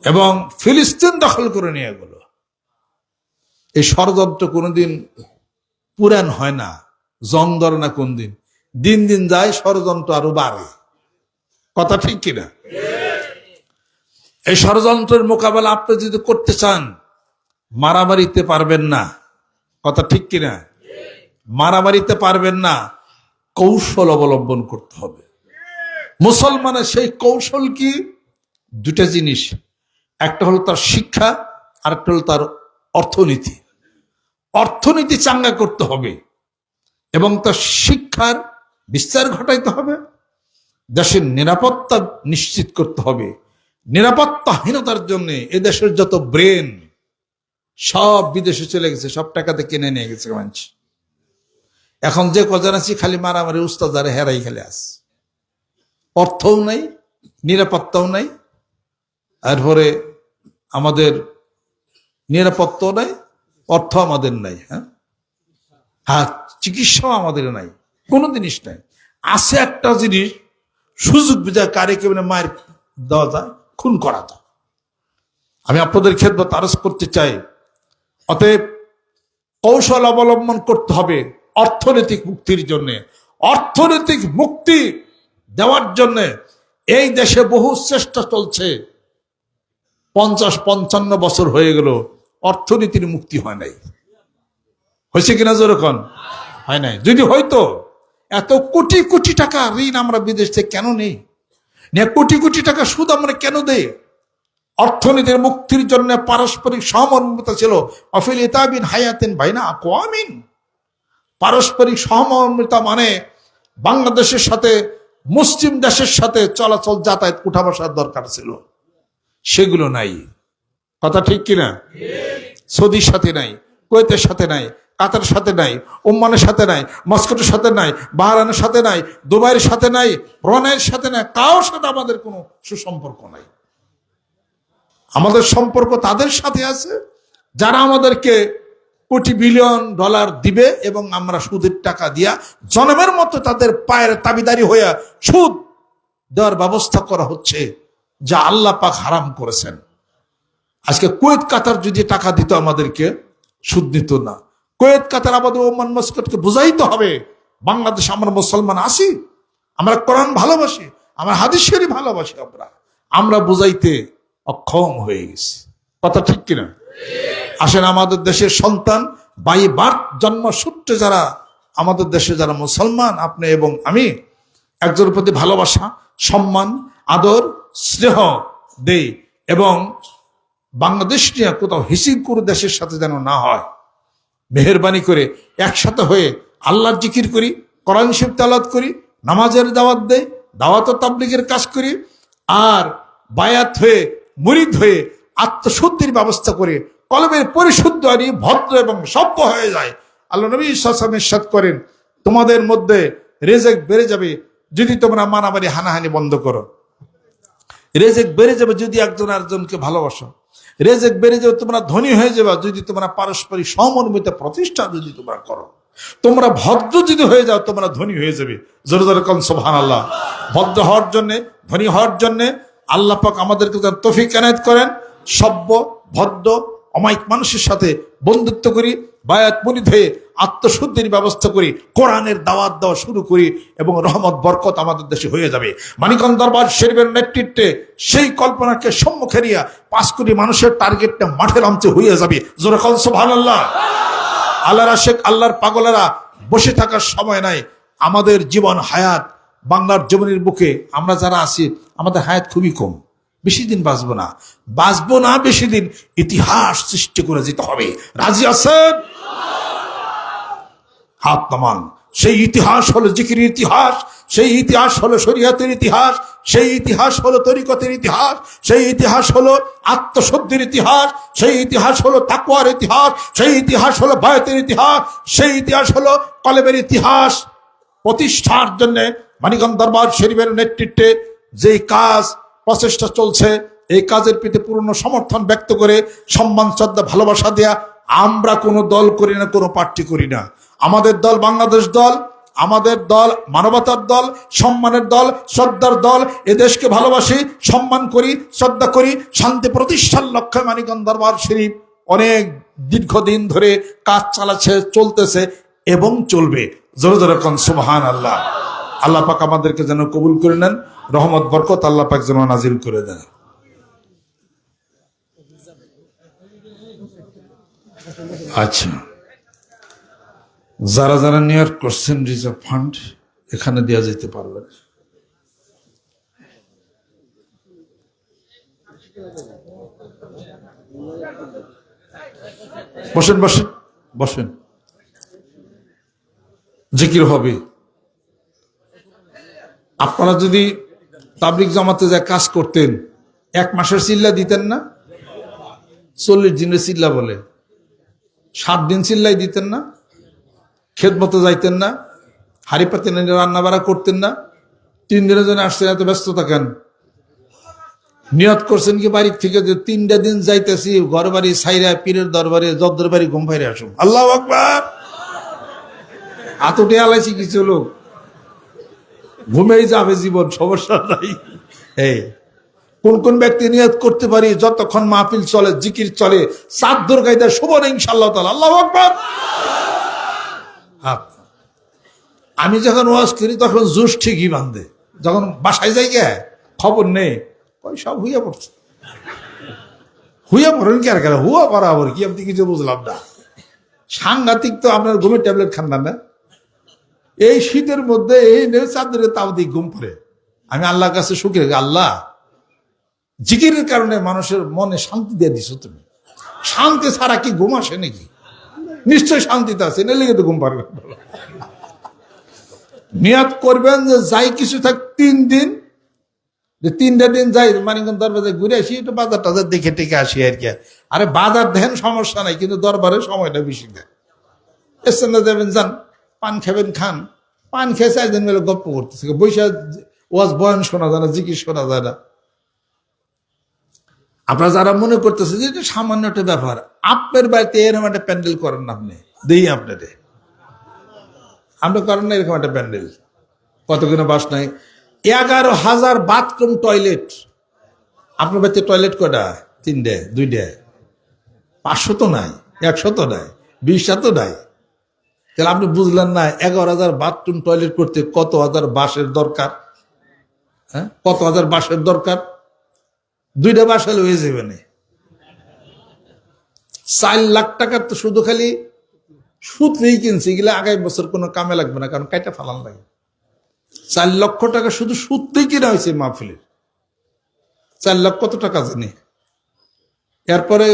এবং ফিলিস্তিন দখল করে নিয়ে গেল। এই ষড়যন্ত্র কোনোদিন পুরান হয় না, জং ধরে না। কোন দিন দিন দিন যায়, ষড়যন্ত্র আরো বাড়ে। কথা ঠিক কিনা? এই ষড়যন্ত্রের মোকাবেলা আপনি যদি করতে চান, মারামারিতে পারবেন না। কথা ঠিক কিনা? মারামারিতে পারবেন না, কৌশল অবলম্বন করতে হবে। মুসলমানের সেই কৌশল কি? দুটা জিনিস, একটা হলো তার শিক্ষা, আর একটা হলো তার অর্থনীতি। অর্থনীতি চাঙ্গা করতে হবে এবং তার শিক্ষার বিস্তার ঘটাইতে হবে। দেশের নিরাপত্তা নিশ্চিত করতে হবে। নিরাপত্তাহীনতার জন্য এদেশের যত ব্রেন সব বিদেশে চলে গেছে, সব টাকাতে কিনে নিয়ে গেছে মানুষ। এখন যে কজন আছি খালি মারামারি উস্তাদ আর হেরাই খেলে আস, অর্থও নাই, নিরাপত্তাও নাই, তারপরে আমাদের নিরাপত্তাও নাই, অর্থ আমাদের নাই। হ্যাঁ, চিকিৎসাও আমাদের নাই, কোনো জিনিস নাই। আছে একটা জিনিস, সুযোগ বুঝা কারে কেমনে মায়ের দেওয়া যায়, খুন করা যায়। আমি আপনাদের খেদমত আরজ করতে চাই, অতএব কৌশল অবলম্বন করতে হবে অর্থনৈতিক মুক্তির জন্য। অর্থনৈতিক মুক্তি দেওয়ার জন্য এই দেশে বহু চেষ্টা চলছে। 50-55 বছর হয়ে গেল, অর্থনীতির মুক্তি হয় নাই। হয়েছে কিনা যেরকম? হয় নাই। যদি হয়তো এত কোটি কোটি টাকা ঋণ আমরা বিদেশ থেকে কেন নেই, কোটি কোটি টাকা সুদ আমরা কেন দেই? অর্থনীতির মুক্তির জন্য পারস্পরিক সহমর্মিতা ছিল। অফিল ইতাবিন হায়াতিন বাইনা আকওয়ামিন। পারস্পরিক সহমর্মিতা মানে বাংলাদেশের সাথে মুসলিম দেশের সাথে চলাচল, যাতায়াত, উঠা বসার দরকার ছিল, সেগুলো নাই। কথা ঠিক কিনা? সৌদির সাথে নাই, কুয়েতের সাথে নাই, কাতারের সাথে নাই, ওমানের সাথে নাই, মস্কোটের সাথে নাই, বাহরাইনের সাথে নাই, দুবাইয়ের সাথে নাই, ব্রুনাইয়ের সাথে নাই, কারোর সাথে আমাদের কোনো সুসম্পর্ক নাই। আমাদের সম্পর্ক তাদের সাথে আছে যারা আমাদেরকে কোটি বিলিয়ন ডলার দিবে এবং আমরা সুদের টাকা দিয়া জনমের মতো তাদের পায়ের তাবিদারি হইয়া সুদ দেওয়ার ব্যবস্থা করা হচ্ছে, যা আল্লাহ পাক হারাম করেছেন। আজকে কুয়েত কাতার যদি টাকা দিত আমাদেরকে, সুদ নিত না। কুয়েত কাতার আমাদের ওমান মস্কটকে বুঝাইতে হবে বাংলাদেশে আমরা মুসলমান আছি, আমরা কোরআন ভালোবাসি, আমরা হাদিস শরীফ ভালোবাসি, আমরা বুঝাইতে অক্ষম হয়ে গেছি। কথা ঠিক কিনা? আসেন, আমাদের দেশের সন্তান বাই বার্থ জন্মসূত্রে যারা আমাদের দেশে যারা মুসলমান, আপনি এবং আমি, একজনের প্রতি ভালোবাসা, সম্মান, আদর, স্নেহ দেই এবং বাংলাদেশ নিয়ে কোথাও হিসিব করে দেশের সাথে যেন না হয়। মেহেরবানি করে একসাথে হয়ে আল্লাহর জিকির করি, কোরআন শরীফ তেলাওয়াত করি, নামাজের দাওয়াত দেই, দাওয়াত ও তাবলীগের কাজ করি, আর বায়াত হয়ে মুরিদ হয়ে আত্মশুদ্ধির ব্যবস্থা করে কলমের পরিশুদ্ধ আনি ভদ্র এবং সভ্য হয়ে যায়। আল্লাহ নবী সাল্লাল্লাহু আলাইহি ওয়াসাল্লাম ইরশাদ করেন, তোমাদের মধ্যে রিজিক বেড়ে যাবে যদি তোমরা মারামারি হানাহানি বন্ধ করো। রিজিক বেড়ে যাবে যদি একজন আরেকজনকে ভালোবাসো। রেজেক বেড়ে যাবে, তোমরা ধনী হয়ে যাবে যদি তোমরা পারস্পরিক সমন্বিত প্রতিষ্ঠা যদি তোমরা করো। তোমরা ভদ্র যদি হয়ে যাও তোমরা ধনী হয়ে যাবে। জোরে জোরে কোন সুবহানাল্লাহ। ভদ্র হওয়ার জন্য, ধনী হওয়ার জন্য আল্লাহ পাক আমাদেরকে তৌফিক এনায়েত করেন। সভ্য, ভদ্র, অমায়িক মানুষের সাথে বন্ধুত্ব করি, বায়াত মুনিদ হয়ে আত্মশুদ্ধির ব্যবস্থা করি, কোরআনের দাওয়াত দেওয়া শুরু করি এবং রহমত বরকত আমাদের দেশে হয়ে যাবে। মানিকগঞ্জ দরবার শরীফের নেতৃত্বে সেই কল্পনাকে সম্মুখে নিয়ে 5 কোটি মানুষের টার্গেটটা মাঠে নামতে হয়ে যাবে। জোরে কোন সুবহানাল্লাহ। আল্লাহর আশিক, আল্লাহর পাগলেরা বসে থাকার সময় নাই। আমাদের জীবন হায়াত, বাংলার জীবনের বুকে আমরা যারা আছি আমাদের হায়াত খুবই কম, বেশি দিন বাঁচবো না বেশি দিন। ইতিহাস সৃষ্টি করে যেতে হবে। রাজি আছেন? হাত নামান। সেই ইতিহাস হলো জিকিরের ইতিহাস, সেই ইতিহাস হলো শরীয়তের ইতিহাস, সেই ইতিহাস হলো তরিকতের ইতিহাস, সেই ইতিহাস হলো আত্মশুদ্ধির ইতিহাস, সেই ইতিহাস হলো তাকওয়ার ইতিহাস, সেই ইতিহাস হলো বায়াতের ইতিহাস, সেই ইতিহাস হলো কলবের ইতিহাস। প্রতিষ্ঠার জন্য মানিকগঞ্জ দরবার শরীফের নেতৃত্বে যে কাজ প্রচেষ্টা চলছে, এই কাজের প্রতি পূর্ণ সমর্থন ব্যক্ত করে সম্মান, শ্রদ্ধা, ভালোবাসা দেয়া। আমরা কোনো দল করি না, কোনো পার্টি করি না। আমাদের দল বাংলাদেশ দল, আমাদের দল মানবতার দল, সম্মানের দল, শ্রদ্ধার দল। এ দেশকে ভালোবাসি, সম্মান করি, শ্রদ্ধা করি। শান্তি প্রতিষ্ঠার লক্ষ্যে মানিকগঞ্জ দরবার শরীফ অনেক দীর্ঘদিন ধরে কাজ চালাচ্ছে, চলতেছে এবং চলবে। জোরে জোরে কোন সুবহানাল্লাহ। আল্লাহ পাক আমাদেরকে যেন কবুল করে নেন, রহমত বরকত আল্লাহ পাক যেন নাজিল করে দেন। আচ্ছা, যারা যারা নিয়োগ করছেন রিজার্ভ ফান্ড এখানে দেওয়া যেতে পারবে। বসেন বসেন বসেন, জিকির হবে। আপনারা যদি তাবলিগ জামাতে যা কাজ করতেন, 1 মাসের চিল্লা দিতেন না? 40 দিনের চিল্লা বলে। 7 দিন চিল্লাই দিতেন না? খেদমতে যাইতেন না? হাড়ি পাতে রান্না বাড়া করতেন না? 3 দিনের জন্য আসছেন, এত ব্যস্ততা কেন? নিয়ত করছেন কি বাড়ি থেকে যে 3টা দিন যাইতেছি ঘর বাড়ি সাইরা পীরের দরবারে, জব্দের বাড়ি ঘুম ফাইরে আসুন। আল্লাহু আকবার। আতটে আলাইছি কিছু লোক, ঘুমেই যাবে জীবন, সমস্যা নাই। এই কোন কোন ব্যক্তি নিয়ত করতে পারি যতক্ষণ মাহফিল চলে, জিকির চলে, চাদর গাইতে শুভ না ইনশাআল্লাহ তাআলা। আল্লাহু আকবার। আমি যখন ওয়াজ করি তখন জুস ঠিকই বান্ধে, যখন বাসায় যাই গে খবর নেই, সব হুইয়া পড়ছে। হুইয়া পড়েন কি আর কেন? হুয়া পড়া আবার কি? আপনি কিছু বুঝলাম না। সাংঘাতিক তো আপনার ঘুমের ট্যাবলেট খান না? এই শীতের মধ্যে এই চাদরে তাও দিক ঘুম পড়ে। আমি আল্লাহর কাছে শুকিয়ে, আল্লাহ জিকিরের কারণে মানুষের মনে শান্তি দিয়ে দিছো তুমি। শান্তি ছাড়া কি ঘুম আসে নাকি? নিশ্চয় শান্তিতে আছে, না লেগে তো ঘুম পারবে। নিয়াত করবেন যে যাই কিছু থাক 3 দিন, যে 3টা দিন যাই মানিকগঞ্জ দরবারে ঘুরে আসি, একটু বাজার টাজার দেখে টেকে আসি আর কি। আরে বাজার দেখেন সমস্যা নাই, কিন্তু দরবারে সময়টা বেশি দেয়। এসে না যাবেন, যান পান খাবেন, খান। পান খেয়ে 4 দিন মিলে গপ্প করতেছে, বৈশা ওয়াজ বয়ান শোনা যায় না, জিকির শোনা যায় না। আপনারা যারা মনে করতেছে যে এটা সামান্য একটা ব্যাপার, আপনার বাড়িতে এরকম একটা প্যান্ডেল করেন না, আপনি দেই আপনাদের, আপনি করেন না এরকম একটা প্যান্ডেল। কত কিনা বাস নাই, 11,000 বাথরুম টয়লেট। আপনার বাড়িতে টয়লেট কটা? 3টে, 2টে, 500 তো নাই, 100 তো নাই, 20টা তো নাই। তাহলে আপনি বুঝলেন না 11,000 বাথরুম টয়লেট করতে কত হাজার বাঁশের দরকার? হ্যাঁ, কত হাজার বাঁশের দরকার? 2টা বাঁশ হলে হয়ে যাবে না। 4 লাখ টাকার তো শুধু খালি সুতরেই কিনছে, এগুলো আগামী বছর কোনো কামে লাগবে না, কারণ কাইটা ফালান লাগে। 4 লক্ষ টাকা শুধু সুতরেই কিনা হয়েছে মাহফিলের। 4 লাখ কত টাকা জানি। এরপরে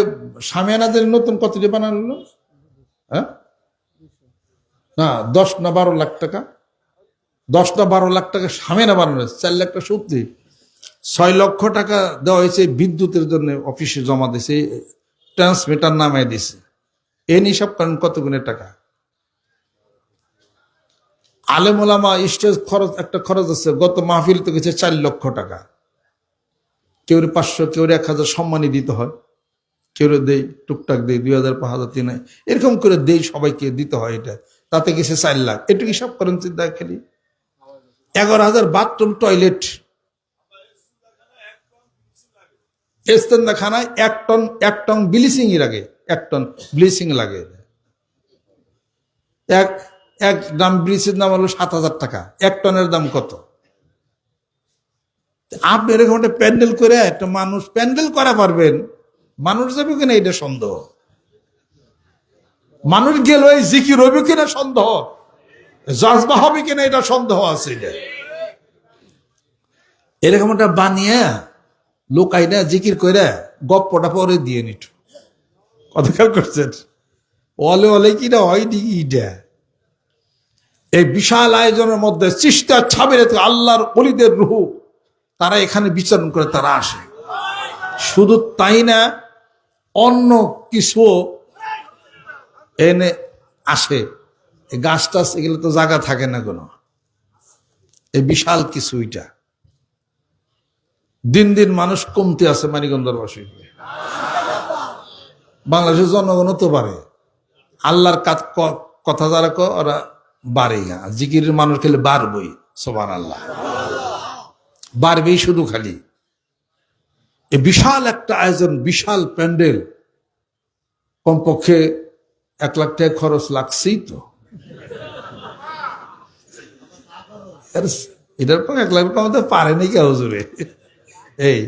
সামিয়ানাদের নতুন কতটি বানানো? হ্যাঁ না, 10 না 12 লাখ টাকা, 10 না 12 লাখ টাকা সামিয়ানা বানানো হয়েছে। 4 লাখ টাকা সুতরে। 6 লক্ষ টাকা দেওয়া হয়েছে বিদ্যুতের জন্য, অফিসে জমা দিয়েছে, ট্রান্সমিটার নামায় দিছে। এ নিসব করেন কত গুণের টাকা। আলেম ওলামা স্টেজ খরচ, একটা খরচ আছে, গত মাহফিল তো গেছে 4 লক্ষ টাকা। কেউ 500, কেউ 1000 সম্মানই দিতে হয়। কেউ দেই টুকটাক দেই 2000, 5000, 3000 এরকম করে দেই, সবাইকে দিতে হয়। এটা তাতে গেছে 4 লাখ। একটু হিসাব করেন, চিন্তা খালি 11,000 বাথরুম টয়লেট, খানায় 1 টন ব্লিচিং লাগে, 1 টন ব্লিচিং লাগে। এক গ্রাম ব্লিচের দাম হলো 7,000 টাকা। 1 টনের দাম কত? আপনি এরকম একটা প্যান্ডেল করে একটা মানুষ প্যান্ডেল করা পারবেন, মানুষ যাবে কিনা এটা সন্দেহ। মানুষ গেল এই জিকির হবে কিনা সন্দেহ, জজবা হবে কিনা এটা সন্দেহ আছে। এরকম একটা বানিয়ে লোক আইনা জিকির করে গপ্পটা পরে দিয়ে নিট, কথা খেয়াল করছেন? অলে অলে কিনা হয়নি ইটা। এই বিশাল আয়োজনের মধ্যে চিস্তা ছাবেরে আল্লাহর ওলিদের রূহ তারা এখানে বিচরণ করে, তারা আসে। শুধু তাই না, অন্য কিছু এনে আসে। গাছ টাছ এগুলো তো জায়গা থাকে না কোনো, এই বিশাল কিছু। এটা দিন দিন মানুষ কমতে আছে মানিকগঞ্জবাসী। বাংলাদেশের জনগণ তো বাড়ে, আল্লাহর কথা যারা ওরা বাড়ে না। জিকিরের মানুষ খেলে বাড়বই, সুবহানাল্লাহ, বাড়বেই শুধু খালি। এই বিশাল একটা আয়োজন, বিশাল প্যান্ডেল, কমপক্ষে 1 লাখ টাকা খরচ লাগছেই তো। এটার পর 1 লাখ টাকা পারেনি কেউ জুড়ে। এই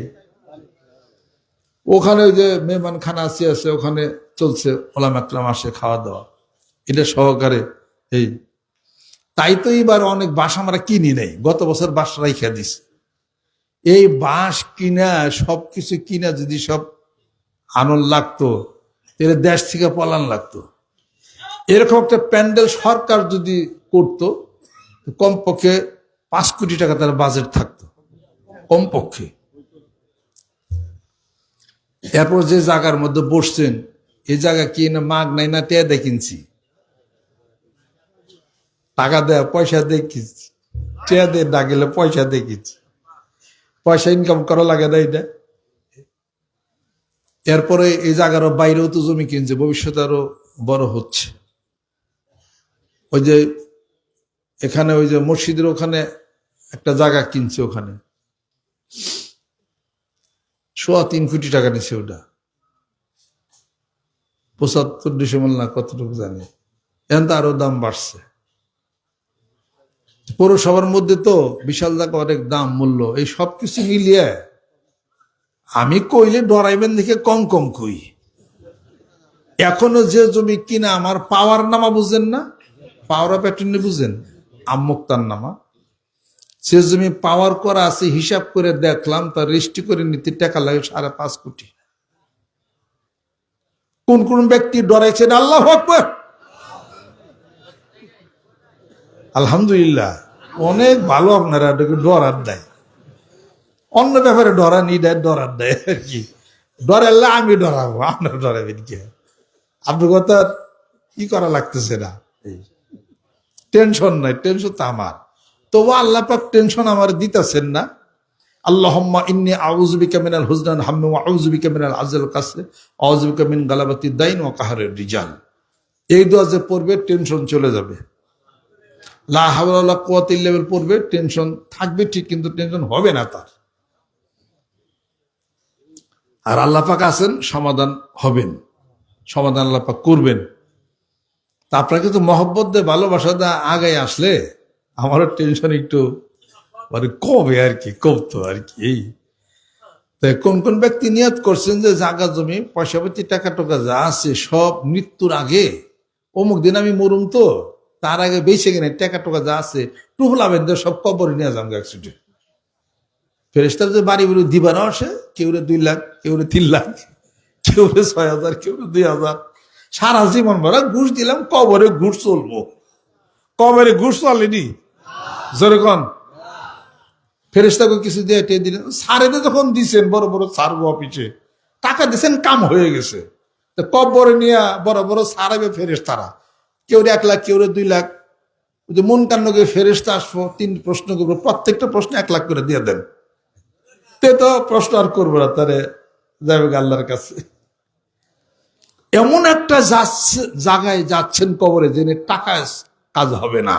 ওখানে ওই যে মেহমান খানা আছে, ওখানে চলছে, ওলামা একরাম আসে, খাওয়া দাওয়া এটা সহকারে। এই তাই তো এবার অনেক বাঁশ আমরা কিনি নেই, গত বছর বাঁশ রাইখা দিছে। এই বাঁশ কিনা সবকিছু কিনা যদি সব আনন্দ লাগতো, তাহলে দেশ থেকে পলান লাগতো। এরকম একটা প্যান্ডেল সরকার যদি করতো, কমপক্ষে 5 কোটি টাকা তার বাজেট থাকতো, কমপক্ষে। এরপর যে জায়গার মধ্যে বসছেন, এই জায়গা কি না মাগ নাই না টেয়া দিয়ে কিনছি, টাকা দেয়া পয়সা দিয়ে কিনছি, টেয়া দিয়ে না গেলে পয়সা দিয়ে কিনছি, পয়সা ইনকাম করা লাগে না এটা। এরপরে এই জায়গার বাইরেও তো জমি কিনছে, ভবিষ্যতে আরো বড় হচ্ছে। ওই যে এখানে ওই যে মসজিদের ওখানে একটা জায়গা কিনছে, ওখানে 3.25 কোটি টাকা নিচ্ছে। ওটা 75 ডিসেম্বর না কতটুকু জানি, এখন তো আরো দাম বাড়ছে। পৌরসভার মধ্যে তো বিশাল জায়গা, অনেক দাম মূল্য। এই সবকিছু মিলিয়ে আমি কইলে ডরাইবেন দেখে কম কম কই। এখনো যে জমি কিনা আমার পাওয়ার নামা বুঝেন না, পাওয়ার অফ অ্যাটর্নি বুঝেন, আমুক্তার নামা, সে জমি পাওয়ার করা আছে। হিসাব করে দেখলাম তার রেজিস্ট্রি করে নিতে টাকা লাগে 5.5 কোটি। কোন কোন ব্যক্তি ডরাইছেন? আল্লাহু আকবার, আলহামদুলিল্লাহ, অনেক ভালো। আপনারা ডরার দেয়, অন্য ব্যাপারে ডরানি দেয়, ডরার দেয় আর কি। ডরালে আমি ডরাবো, আপনারা ডরাবেন কি? আপনার কথা কি করা লাগতেছে না, টেনশন নাই, টেনশন তো আমার। তবু আল্লাহ পাক টেনশন আমার দিতেছেন না। আল্লাহুম্মা ইন্নী আউযু বিকা মিনাল হুজনিল হাম্মি ওয়া আউযু বিকা মিনাল আযল কাসরি ওয়া আউযু বিকা মিন গালাবাতিদ দাইন ওয়া কাহরির রিজাল। এই দোয়া যে পড়বে টেনশন চলে যাবে। লা হাওলা ওয়ালা কুওয়াতা ইল্লা বিল্লাহ পড়বে, টেনশন থাকবে ঠিক, কিন্তু টেনশন হবে না তার। আর আল্লাহ পাক আছেন, সমাধান হবেন, সমাধান আল্লাহ পাক করবেন। তা আপনাকে তো মহব্বত দিয়ে ভালোবাসা দিয়ে আগায় আসলে আমারও টেনশন একটু মানে কবে আর কি, কমতো আর কি। এই তাই কোন কোন ব্যক্তি নিয়ত করছেন যে জায়গা জমি পয়সাপাতি টাকা টোকা যা আছে সব মৃত্যুর আগে, অমুক দিন আমি মরুম, তো তার আগে বেঁচে গেলে টাকা টোকা যা আছে টুহলাবেন সব কবরে নিয়ে যাম একসাথে। ফেরেশতার যে বাড়ি বাড়ি দিবারও আসে, কেউ 2 লাখ, কেউ 3 লাখ, কেউ 6,000, কেউ 2,000। সারা জীবন ভরা ঘুষ দিলাম, কবরে ঘুষ চলবো। কবরে ঘুষ চলেনি যেরকম ফেরেশতাকে কিছু দিয়ে দিলেন। সারেতে যখন দিচ্ছেন, বড় বড় সার অফিসে টাকা দিচ্ছেন, কাম হয়ে গেছে। কবরে নিয়ে বড় বড় সারাবে ফেরেশতারা, কেউ 1 লাখ, কেউ 2 লাখ। যে মন কান্নকে ফেরেশতা আসবো, 3 প্রশ্ন করবো, প্রত্যেকটা প্রশ্ন 1 লাখ করে দিয়ে দেন। তে তো প্রশ্ন আর করবো না, তারে যাবে আল্লাহর কাছে। এমন একটা জায়গায় যাচ্ছেন কবরে জেনে টাকা কাজ হবে না,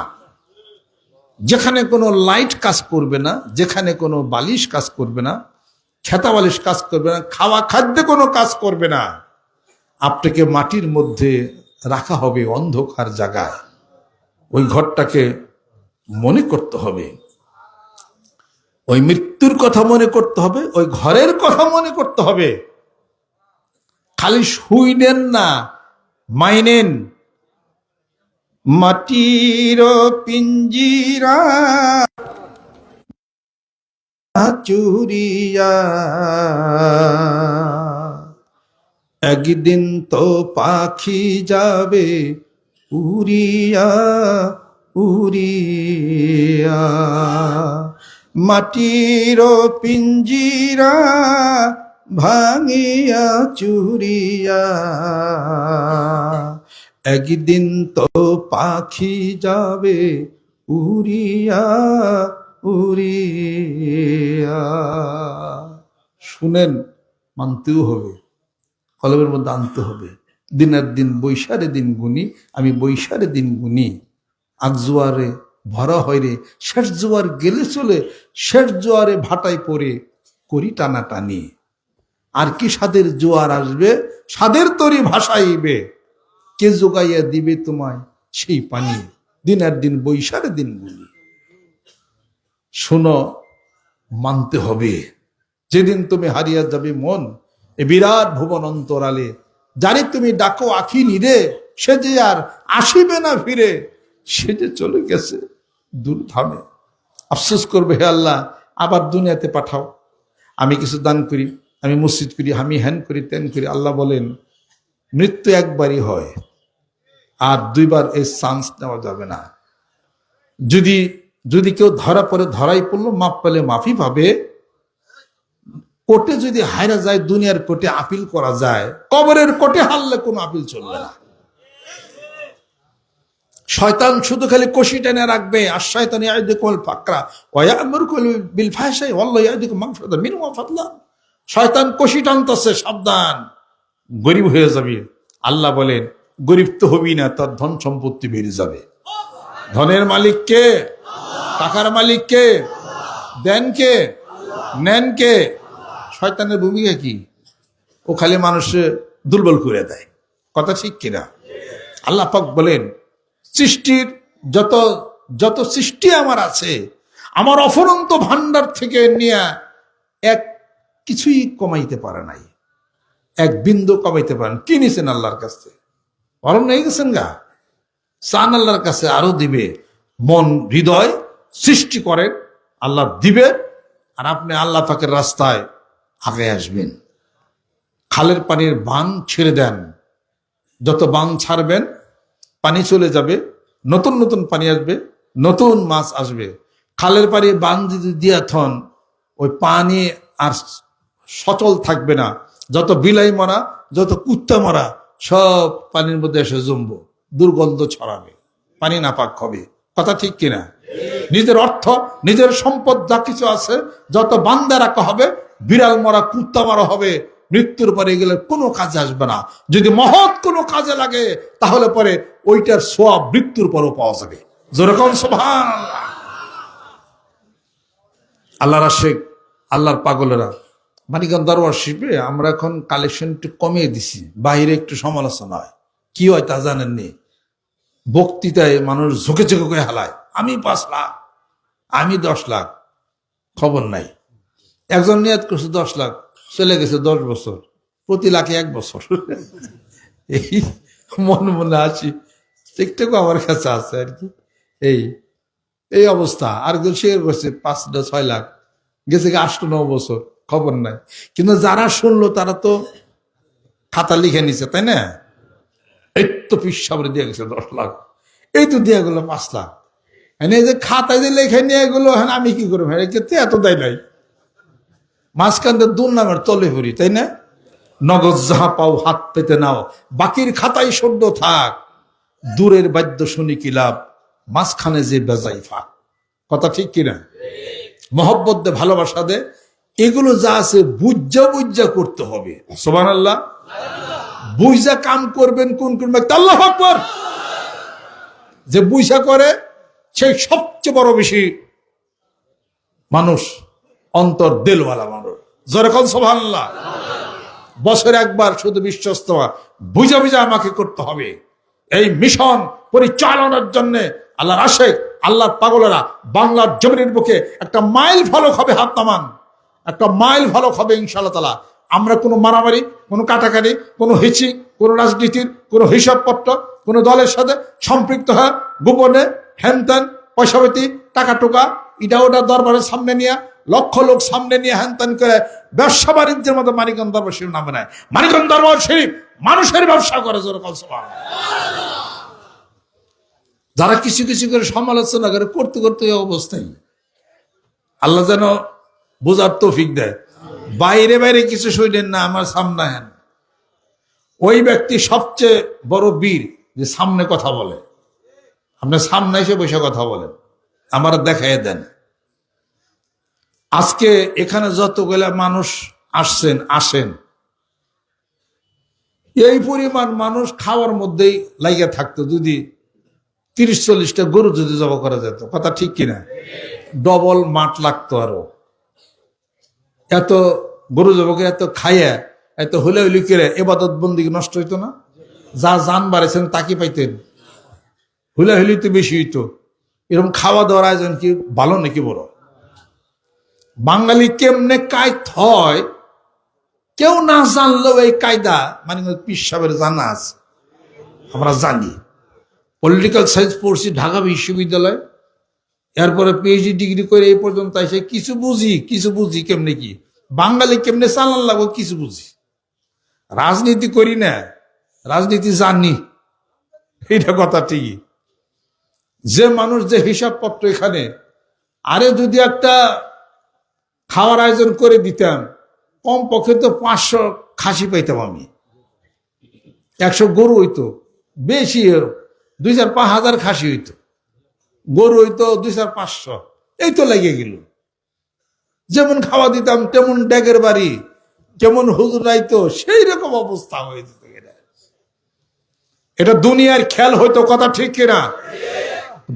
যেখানে কোনো লাইট কাজ করবে না, যেখানে কোনো বালিশ কাজ করবে না, খেতা বালিশ কাজ করবে না, খাওয়া খাদ্যে কোনো কাজ করবে না। আপনাকে মাটির মধ্যে রাখা হবে অন্ধকার জায়গায়। ওই ঘরটাকে মনে করতে হবে, ওই মৃত্যুর কথা মনে করতে হবে, ওই ঘরের কথা মনে করতে হবে। খালি শুইনেন না, মাইনেন। মাটির পিঞ্জিরা চুরিয়া একদিন তো পাখি যাবে উড়িয়া উড়িয়া। মাটির পিঞ্জিরা ভাঙিয়া চুরিয়া একদিন তো পাখি যাবে উড়িয়া উড়িয়া। শুনেন, মানতেও হবে, কলমের মধ্যে আনতে হবে। দিনের দিন বৈশারে দিন গুনি, আমি বৈশারে দিন গুনি। আগ জোয়ারে ভরা হয় রে, শেষ জোয়ার গেলে চলে, শেষ জোয়ারে ভাটায় পড়ে করি টানাটানি। আর কি স্বাদের জোয়ার আসবে, স্বাদের তরি ভাসাইবে, কে যোগাইয়া দিবে তোমায় সেই পানি। দিনের দিন বৈশারে দিন গুনি। শোনো, মানতে হবে। যেদিন তুমি হারিয়া যাবে মন এ বিরাট ভুবন অন্তরালে, যারে তুমি ডাকো আখি নিরে, সে যে আর আসিবে না ফিরে, সে যে চলে গেছে দূর ধামে। আফসোস করবে, হে আল্লাহ আবার দুনিয়াতে পাঠাও, আমি কিছু দান করি, আমি মসজিদ করি, আমি হ্যান করি তেন করি। আল্লাহ বলেন, মৃত্যু একবারই হয়, আর দুইবার এই চান্স নেওয়া যাবে না। যদি যদি কেউ ধরা পড়ে, ধরাই পড়লো, মাপ পেলে মাফি পাবে। কোর্টে যদি হাইরা যায়, দুনিয়ার কোর্টে আপিল করা যায়, কবরের কোর্টে হারলে কোনো আপিল চলবে না। শয়তান শুধু খালি কষি টেনে রাখবে। আর শয়তান ইয়াইদুকুল ফাকরা ওয়া ইয়া'মুরুকুম বিল ফাহশাই ওয়াল্লাহু ইয়াইদুকুম মাগফিরাতাম মিনহু ওয়া ফাদলা। শয়তান কষি টানতেছে, সাবধান, গরিব হয়ে যাবে। আল্লাহ বলেন, গরিব তো হবি না, তার ধন সম্পত্তি বেড়ে যাবে। ধনের মালিক কে? টাকার মালিক কে? দেন কে? নেন কে? শয়তানের ভূমিকা কি? ও খালি মানুষে দুর্বল করে দেয়। কথা ঠিক কিনা? আল্লাহ পাক বলেন, সৃষ্টির যত যত সৃষ্টি আমার আছে, আমার অফুরন্ত ভান্ডার থেকে নিয়ে এক কিছুই কমাইতে পারে নাই, এক বিন্দু কমাইতে পারেন। কি নিছেন আল্লাহর কাছে? অরণ নিয়ে গেছেন গা? চান আল্লাহর কাছে আরো দিবে। মন হৃদয় সৃষ্টি করেন, আল্লাহ দিবে, আর আপনি আল্লাহ পাকের রাস্তায় আগে আসবেন। খালের পানির বান ছেড়ে দেন, যত বান ছাড়বেন পানি চলে যাবে, নতুন নতুন পানি আসবে, নতুন মাছ আসবে। খালের পানি বান যদি দিয়া থন, ওই পানি আর সচল থাকবে না। যত বিলাই মরা, যত কুত্তা মরা, সব পানির মধ্যে এসে জমবো, দুর্গন্ধ ছড়াবে, পানি নাপাক হবে। কথা ঠিক কিনা? নিজের অর্থ, নিজের সম্পদ যা কিছু আছে, যত বান্দা রাখা হবে, বিড়াল মরা, কুত্তা মারা হবে। মৃত্যুর পরে গেলে কোনো কাজে আসবে না। যদি মহৎ কোনো কাজে লাগে, তাহলে পরে ওইটার সওয়াব মৃত্যুর পরও পাওয়া যাবে। যেরকম সুবহানাল্লাহ। আল্লাহর আশিক, আল্লাহর পাগলেরা মানিকগঞ্জ দরবার শিখবে। আমরা এখন কালেকশন একটু কমিয়ে দিছি, বাইরে একটু সমালোচনা হয়। কি হয় তা জানেননি? বক্তৃতায় মানুষ ঝুঁকে ঝুঁকে করে হালায়, আমি 5 লাখ, আমি 10 লাখ। খবর নাই। একজন নিয়ত করছে 10 লাখ, চলে গেছে 10 বছর, প্রতি লাখে 1 বছর। এই মন মনে আছি, ঠিকঠাক আমার কাছে আছে আর কি। এই অবস্থা। আর সে করছে 5-6 লাখ, গেছে 8-9 বছর, খবর নাই। কিন্তু যারা শুনলো তারা তো খাতা লিখে নিছে, তাই না? এই তো পিসাবরে দিয়ে গেছে 10 লাখ, এই তো দিয়ে গেলো 5 লাখ। এই যে খাতায় যে লেখে নিয়ে গেলো, হ্যাঁ আমি কি করবো? এত দেয় নাই, মাঝখানটা দুর্নামের তলে ভরি, তাই না? নগদ যাহা পাও হাত পেতে নাও, বাকির খাতায় সদ্য থাক, দূরের বাদ্য শুনি কি লাভ, মাঝখানে যে বেজাই ফাঁক। কথা ঠিক কিনা? মহব্বত দে, ভালোবাসা দে, এগুলো যা আছে বুঝা বুঝা করতে হবে। সুবহানাল্লাহ। বুঝা কাম করবেন কোন কোন ব্যক্তি, আল্লাহু আকবার, যে বুঝা করে সেই সবচেয়ে বড় বেশি মানুষ অন্তর দিলওয়ালা মানুষ। জোরে কোন সুবহানাল্লাহ। বছরে একবার শুধু বিশ্বস্ত বুঝা বুঝা আমাকে করতে হবে। এই মিশন পরিচালনার জন্য আল্লাহর আশেক, আল্লাহর পাগলেরা বাংলার জমিনের বুকে একটা মাইল ফলক হবে। হাত নামান, একটা মাইল ফলক হবে ইনশাআল্লাহ তাআলা। আমরা কোনো মারামারি, কোনো কাটাকাটি, কোনো হিচি, কোনো রাজনীতির কোনো হিসাবপত্র, কোনো দলের সাথে সম্পৃক্ত হয় গোপনে হ্যানত্যান পয়সাপাতি টাকা টোকা ইটা ওটা দরবারের সামনে নিয়ে লক্ষ লোক সামনে নিয়ে হ্যানত্যান করে ব্যবসা বাণিজ্যের মতো মানিকগঞ্জ দরবার শরীফ নামে নেয়। মানিকগঞ্জ দরবার শরীফ মানুষের ব্যবসা করে। জোরে কল সুবহানাল্লাহ। যারা কিছু কিছু করে সমালোচনা করে করতে করতে এই অবস্থায়, আল্লাহ যেন বোঝার তৌফিক দেয়। বাইরে বাইরে কিছু শুনেন না, আমার সামনে হেন ওই ব্যক্তি সবচেয়ে বড় বীর যে সামনে কথা বলে। আপনার সামনে এসে বসে কথা বলেন, আমার দেখাই দেন। আজকে এখানে যতগুলা মানুষ আসেন এই পরিমাণ মানুষ খাওয়ার মধ্যেই লাগিয়ে থাকতো। যদি 30-40টা গরু যদি জবাই করা যেত, কথা ঠিক কিনা, ডবল মাঠ লাগতো। আরো এত গরু জবাই এত খাইয়া এত হুলাহুলি করে ইবাদত বন্দি নষ্ট হইতো না? যা জান বাড়েছেন তাকে পাইতেন, হুলাহুলি তো বেশি হইতো। এরকম খাওয়া দাওয়ার আয়োজন কি ভালো নাকি বড়? বাঙালি কেমনে কায়দ হয় কেউ না জানলেও এই কায়দা মানে পীর সাহেবের জানা আছে, আমরা জানি। পলিটিক্যাল সায়েন্স পড়ছি ঢাকা বিশ্ববিদ্যালয়, এরপরে পিএইচডি ডিগ্রি করে এই পর্যন্ত এসে কিছু বুঝি কেমনে কি বাঙালি কেমনে চালান লাগবো কিছু বুঝি। রাজনীতি করি না, রাজনীতি জানি, এটা কথা ঠিকই। যে মানুষ যে হিসাবপত্র এখানে, আরে যদি একটা খাওয়ার আয়োজন করে দিতাম কম পক্ষে তো 500 খাসি পাইতাম আমি, 100 গরু হইতো, বেশি 2,000-5,000 খাসি হইতো, গরু হইতো 2,000-500, এই তো লেগে গেল। যেমন খাওয়া দিতাম তেমন ড্যাগের বাড়ি, যেমন হুজুর আইতো সেই রকম অবস্থা হয়ে যেত। এটা দুনিয়ার খেল হইতো, কথা ঠিক কিনা?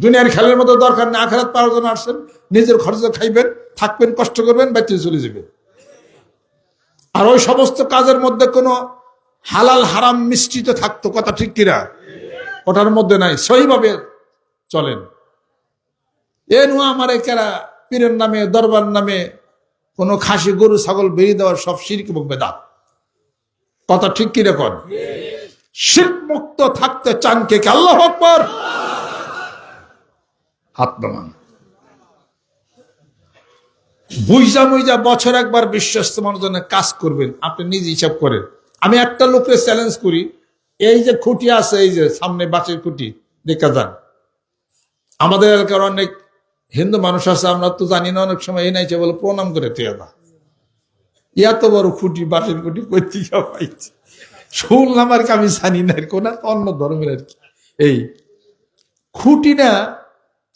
দুনিয়ার খেলের মতো দরকার নেই। আখিরাত পাওয়ার জন্য আসছেন, নিজের খরচে খাইবেন, থাকবেন, কষ্ট করবেন, বাইরে চলে যাবেন। আর ওই সমস্ত কাজের মধ্যে কোনো হালাল হারাম মিশ্রিত থাকতো, কথা ঠিক কিনা? ওটার মধ্যে নাই, সহিভাবে চলেন। এ নোয়া আমার একেরা পীরের নামে দরবার নামে কোনো খাসি গরু ছাগল বেরিয়ে দেওয়ার সব শিরক এবং বেদাত, কথা ঠিক কিনা? কন শিরক মুক্ত থাকতে চান কে? আল্লাহু আকবার, হাত নামান। বুঝা বছর একবার বিশ্বস্ত মানুষজনের কাজ করবেন, আপনি নিজে হিসাব করেন। আমি একটা লোককে চ্যালেঞ্জ করি, এই যে খুঁটি আছে, এই যে সামনে বাঁশের খুঁটি দেখা যান, আমাদের এলাকার অনেক হিন্দু মানুষ আছে, আমরা তো জানি না, অনেক সময় এই নাইছে বলে প্রণাম করে তুই না, এত বড় খুঁটি বাঁশের খুঁটি করতে পাইছে শুনলাম আর কি, আমি জানি না, কোন অন্য ধর্মের আর কি। এই খুঁটি না,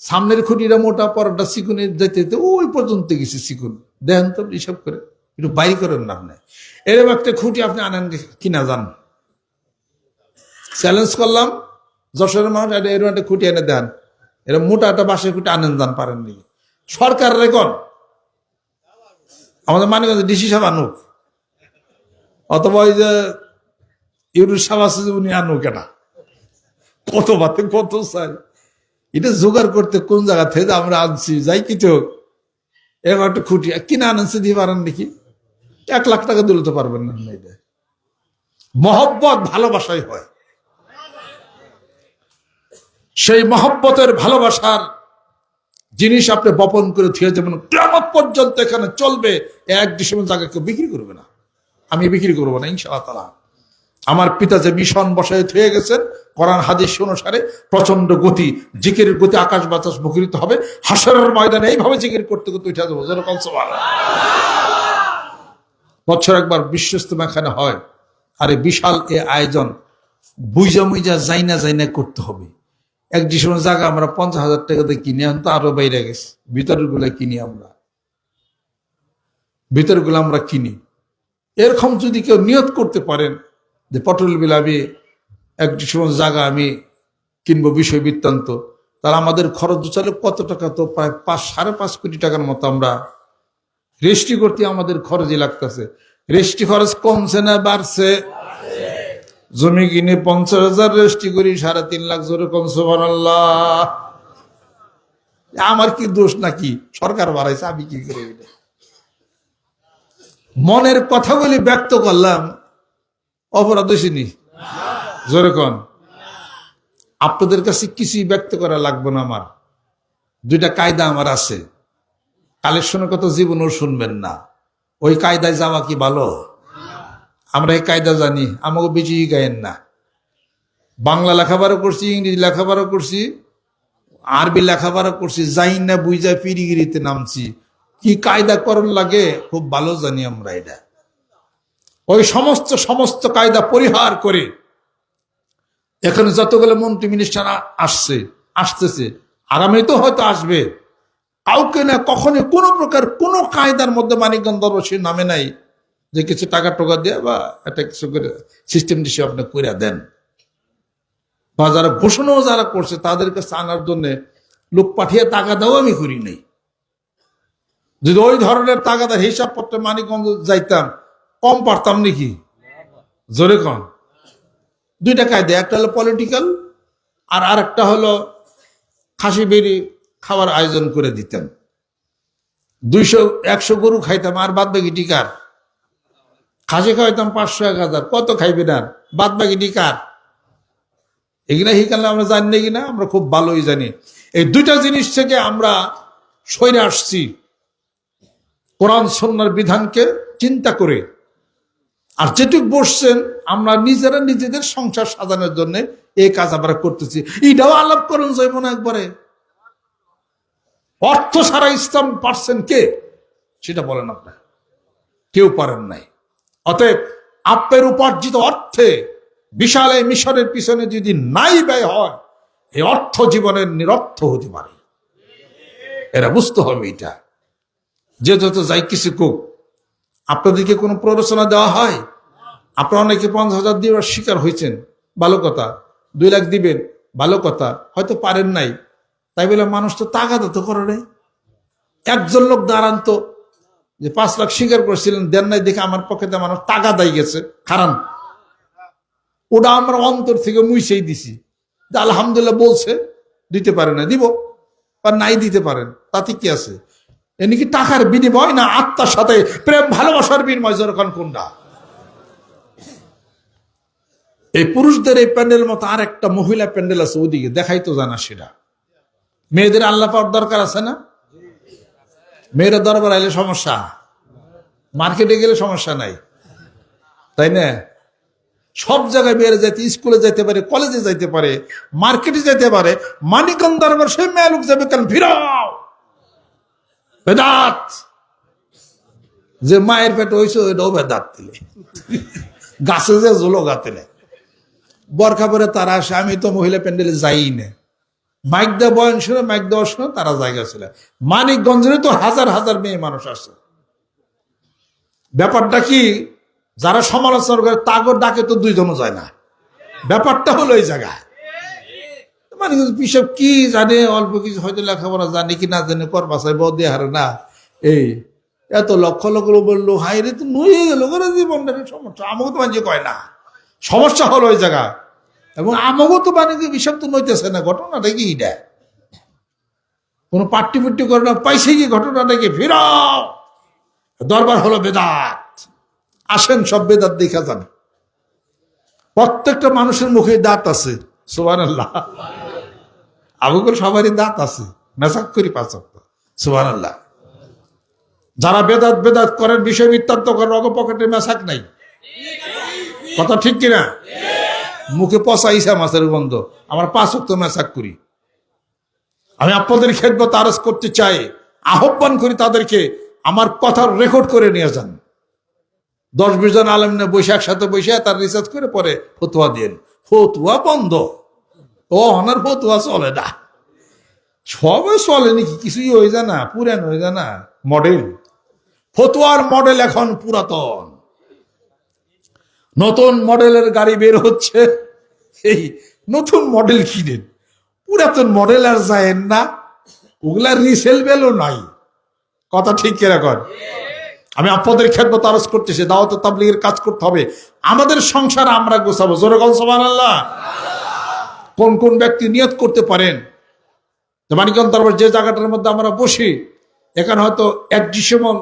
সামনের খুঁটিটা মোটা, পরটা চিকুনে যেতে ওই পর্যন্ত গেছে চিকুন, দেখেন তো হিসাব করে, একটু বাইর করেন না আপনি। এরকম একটা খুঁটি আপনি আনেন কিনা যান, চ্যালেঞ্জ করলাম যশোরের মানুষ, এরকম একটা খুঁটি এনে দেন, এরকম মোটা একটা বাঁশের খুঁটি আনেন যান, পারেননি। সরকার রেকর্ড আমাদের মানিকগঞ্জ ডিসি সাহেব আনুক, অথবা ওই যে ইউরুস সাহেব আছে যে উনি আনুক, কেনা কত বাতে কত চাই, এটা জোগাড় করতে কোন জায়গা থেকে আমরা আনছি যাই কিছু এবার একটা খুঁটি কিনা আনছে দিয়ে পারেন নাকি? 1 লাখ টাকা দিলে তো পারবেন না। এটা মহব্বত ভালোবাসাই হয়, সেই মহব্বতের ভালোবাসার জিনিস আপনি বপন করে থুয়ে যেমন কিয়ামত পর্যন্ত এখানে চলবে। এক ডিসেম্বর জায়গা কেউ বিক্রি করবে না, আমি বিক্রি করবো না ইনশাআল্লাহ তাআলা। আমার পিতা যে মিশন বসায় থুয়ে গেছেন কোরআন হাদিস অনুসারে, প্রচন্ড গতি, জিকিরের গতি, আকাশ বাতাস মুখরিত হবে। হাসরের ময়দানে এইভাবে জিকির করতে করতে উঠে যাবো। বছর একবার বিশ্বস্ত এখানে হয়, আরে বিশাল এ আয়োজন বুঝা যাইনা করতে হবে। এক ডিসেম্বর জায়গা আমরা 50,000 টাকা দিয়ে কিনে আনতো, আরো বাইরে গেছে, ভিতরের গুলা কিনি আমরা, ভিতরের গুলো আমরা কিনি। এরকম যদি কেউ নিয়ত করতে পারেন যে পটল বিল আমি একটি সময় জায়গা আমি কিনবো, বিষয় বৃত্তান্ত, তাহলে আমাদের খরচ চলে কত টাকা, তো প্রায় 5-5.5 কোটি টাকার মতো আমরা রেজিস্ট্রি করতে আমাদের খরচই লাগতেছে। রেজিস্ট্রি খরচ কমছে না বাড়ছে? জমি কিনে 50,000 রেজিস্ট্রি করি 3.5 লাখ, জোরে কম সুবহানাল্লাহ। আমার কি দোষ নাকি? সরকার বাড়াইছে, আমি কি করে? মনের কথাগুলি ব্যক্ত করলাম, অপরাধ হইছিনি? জোরে কন। আপনাদের কাছে কিছুই ব্যক্ত করা লাগবে না। আমার 2টা কায়দা আমার আছে, কালেকশনের কথা জীবনও শুনবেন না। ওই কায়দায় যাওয়া কি ভালো? আমরা এই কায়দা জানি, আমাকে বেশি গায়েন না। বাংলা লেখাপড়া করছি, ইংরেজি লেখাপড়া করছি, আরবি লেখাপড়া করছি, যাই না বুঝা পিরিগিরিতে নামছি। কি কায়দা করণ লাগে খুব ভালো জানি আমরা। এটা ওই সমস্ত কায়দা পরিহার করে এখানে যতগুলো মন্ত্রী মিনিস্টার আসতেছে, আগামী তো হয়তো আসবে, কাউকে না কখনো কোনো প্রকার কোনো কায়দার মধ্যে মানিকগঞ্জ দরবার সে নামে নাই যে কিছু টাকা টোকা দিয়ে বা একটা কিছু করে সিস্টেম দিয়ে আপনি করে দেন। বা যারা ঘোষণাও যারা করছে তাদের কাছে আনার জন্য লোক পাঠিয়ে টাকা দেওয়া আমি করি নাই। যদি ওই ধরনের টাকাদার হিসাবপত্রে মানিকগঞ্জ যাইতাম, কম পারতাম নাকি? জোরে কম। 2টা কায়দা, একটা হলো পলিটিক্যাল আর আরেকটা হলো খাসি বেরি খাওয়ার আয়োজন করে দিতেন। 200-100 গরু খাইতাম, আর বাদ বাকি টিকার। খাসি খাওয়াইতাম 500-1000, কত খাইবেন আর, বাদ বাকি টিকার। এগুলা হিকালে আমরা জানি না কিনা, আমরা খুব ভালোই জানি। এই 2টা জিনিস থেকে আমরা সরে আসছি কোরআন সুন্নাহর বিধানকে চিন্তা করে। আর যেটুক বসছেন আমরা নিজেরা নিজেদের সংসার সাজানোর জন্য এই কাজ আমরা করতেছি। এটাও আলাপ করুন যাইব না একবারে। অর্থ ছাড়া ইসলাম পারছেন কে? সেটা বলেন আপনার, কেউ পারেন নাই। অতএব আপনার উপার্জিত অর্থে বিশাল এই মিশনের পিছনে যদি নাই ব্যয় হয়, এই অর্থ জীবনের নিরর্থ হতে পারে। এরা বুঝতে হবে এটা। যে যত যাই কিছু কোক, আপনাদেরকে কোনো প্ররোচনা দেওয়া হয়? আপনারা অনেকে 50,000 দিয়ে শিকার হয়েছেন, ভালো কথা। 2 লাখ দিবেন, ভালো কথা। হয়তো পারেন নাই, তাই বলে মানুষ তো তাগাদা তো করে নাই। একজন লোক দাঁড়ান তো, যে 5 লাখ শিকার করেছিলেন, দেন নাই দেখে আমার পক্ষে মানুষ টাকা দায়ী গেছে, কারণ ওটা আমরা অন্তর থেকে মুইছেই দিছি। আলহামদুলিল্লাহ বলছে, দিতে পারে না, দিব আর নাই দিতে পারেন, তাতে কি আছে? এনে কি টাকার বিনিময় না আত্মার সাথে প্রেম ভালোবাসার বিনিময়? যেরকম কোনটা? এই পুরুষদের এই প্যান্ডেল মতো আর একটা মহিলা প্যান্ডেল আছে ওদিকে, দেখাই তো জানা। সেটা মেয়েদের আল্লাহ পাওয়ার দরকার আছে না? মেয়েরা দরবার আইলে সমস্যা, মার্কেটে গেলে সমস্যা নাই, তাই না? সব জায়গায় মেয়েরা যাইতে, স্কুলে যাইতে পারে, কলেজে যাইতে পারে, মার্কেটে যাইতে পারে। মানিকগঞ্জ দরবার সে মেয়ে লোক যাবে কেন? ফিরাও বেদাত। যে মায়ের পেটে হয়েছে ওইটাও বেদাত দিলে, গাছে যে জোলো গাতেলে বরখা পরে তারা আসে। আমি তো মহিলা প্যান্ডেলে যাই না, মাইক দেওয়া বয়ন শুনে, মাইক দেওয়ার সময় তারা জায়গা ছিল। মানিকগঞ্জে তো হাজার হাজার মেয়ে মানুষ আসে। ব্যাপারটা কি, যারা সমালোচনা করে তাগর ডাকে তো 2 জনও যায় না। ব্যাপারটা হলো এই জায়গায় মানিকগঞ্জ পিসব কি জানে, অল্প কিছু হয়তো লেখাপড়া জানে কি না জানে, কর বাসায় বউ দিয়ে হারে না। এই এত লক্ষ লক্ষ বললো, হাই রে তো নয়ে গেল করে জীবনটার সমস্যা। আমাকে তো মানুষ কয় না, সমস্যা হলো ওই জায়গা। এবং আমাকেও তো মানে বিষয় তো নইতেছে না। ঘটনাটা কি এটা? কোনো পাট্টি পুট্টি করে না, পাইছে কি ঘটনাটা কি? ফিরাও দরবার হলো বেদাত। আসেন সব বেদাত দেখা যান। প্রত্যেকটা মানুষের মুখে দাঁত আছে, সুবহানাল্লাহ। আবুকুল সবারই দাঁত আছে, মেসাক করি 5 ওয়াক্ত, সুবহানাল্লাহ। যারা বেদাত বেদাত করেন, বিষয় বৃত্তান্ত করেন, অগ পকেটে মেসাক নাই। কথা ঠিক কিনা? মুখে পচা ইসা মাছের গন্ধ। আমার 5 ওয়াক্ত মেসাক করি। আমি আপনাদের খেদমত আরজ করতে চাই, আহ্বান করি তাদেরকে আমার কথার রেকর্ড করে নিয়ে যান। 10-20 জন আলেম না বসে একসাথে বসে তার রিসার্চ করে পরে ফতোয়া দিন। ফতোয়া বন্ধ, ও অনার ফতোয়া চলে না। সবে চলে নাকি? কিছুই হয়ে যায় না, পুরান হয়ে যায় না, মডেল। ফতোয়ার মডেল এখন পুরাতন। নতুন মডেলের গাড়ি বের হচ্ছে, এই নতুন মডেল কিনেন, পুরাতন মডেল আর যায়েন না, ওগুলার রিসেল ভ্যালু নাই। কথা ঠিক কিরকম? আমি আপনাদের খেদমত আরজ করতেছি, দাওয়াত ও তাবলীগের কাজ করতে হবে, আমাদের সংসার আমরা গোছাবো। জোরে বলেন সুবহানাল্লাহ। কোন কোন ব্যক্তি নিয়ত করতে পারেন মানিকগঞ্জ দরবার যে জায়গাটার মধ্যে আমরা বসি, এখানে হয়তো অ্যাডমিশন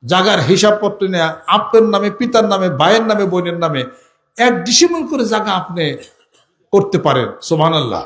জায়গার হিসাবপত্র নেয়া, আপনার নামে, পিতার নামে, ভাইয়ের নামে, বোনের নামে 1 ডিসিমল করে জায়গা আপনি করতে পারেন। সুবহানাল্লাহ।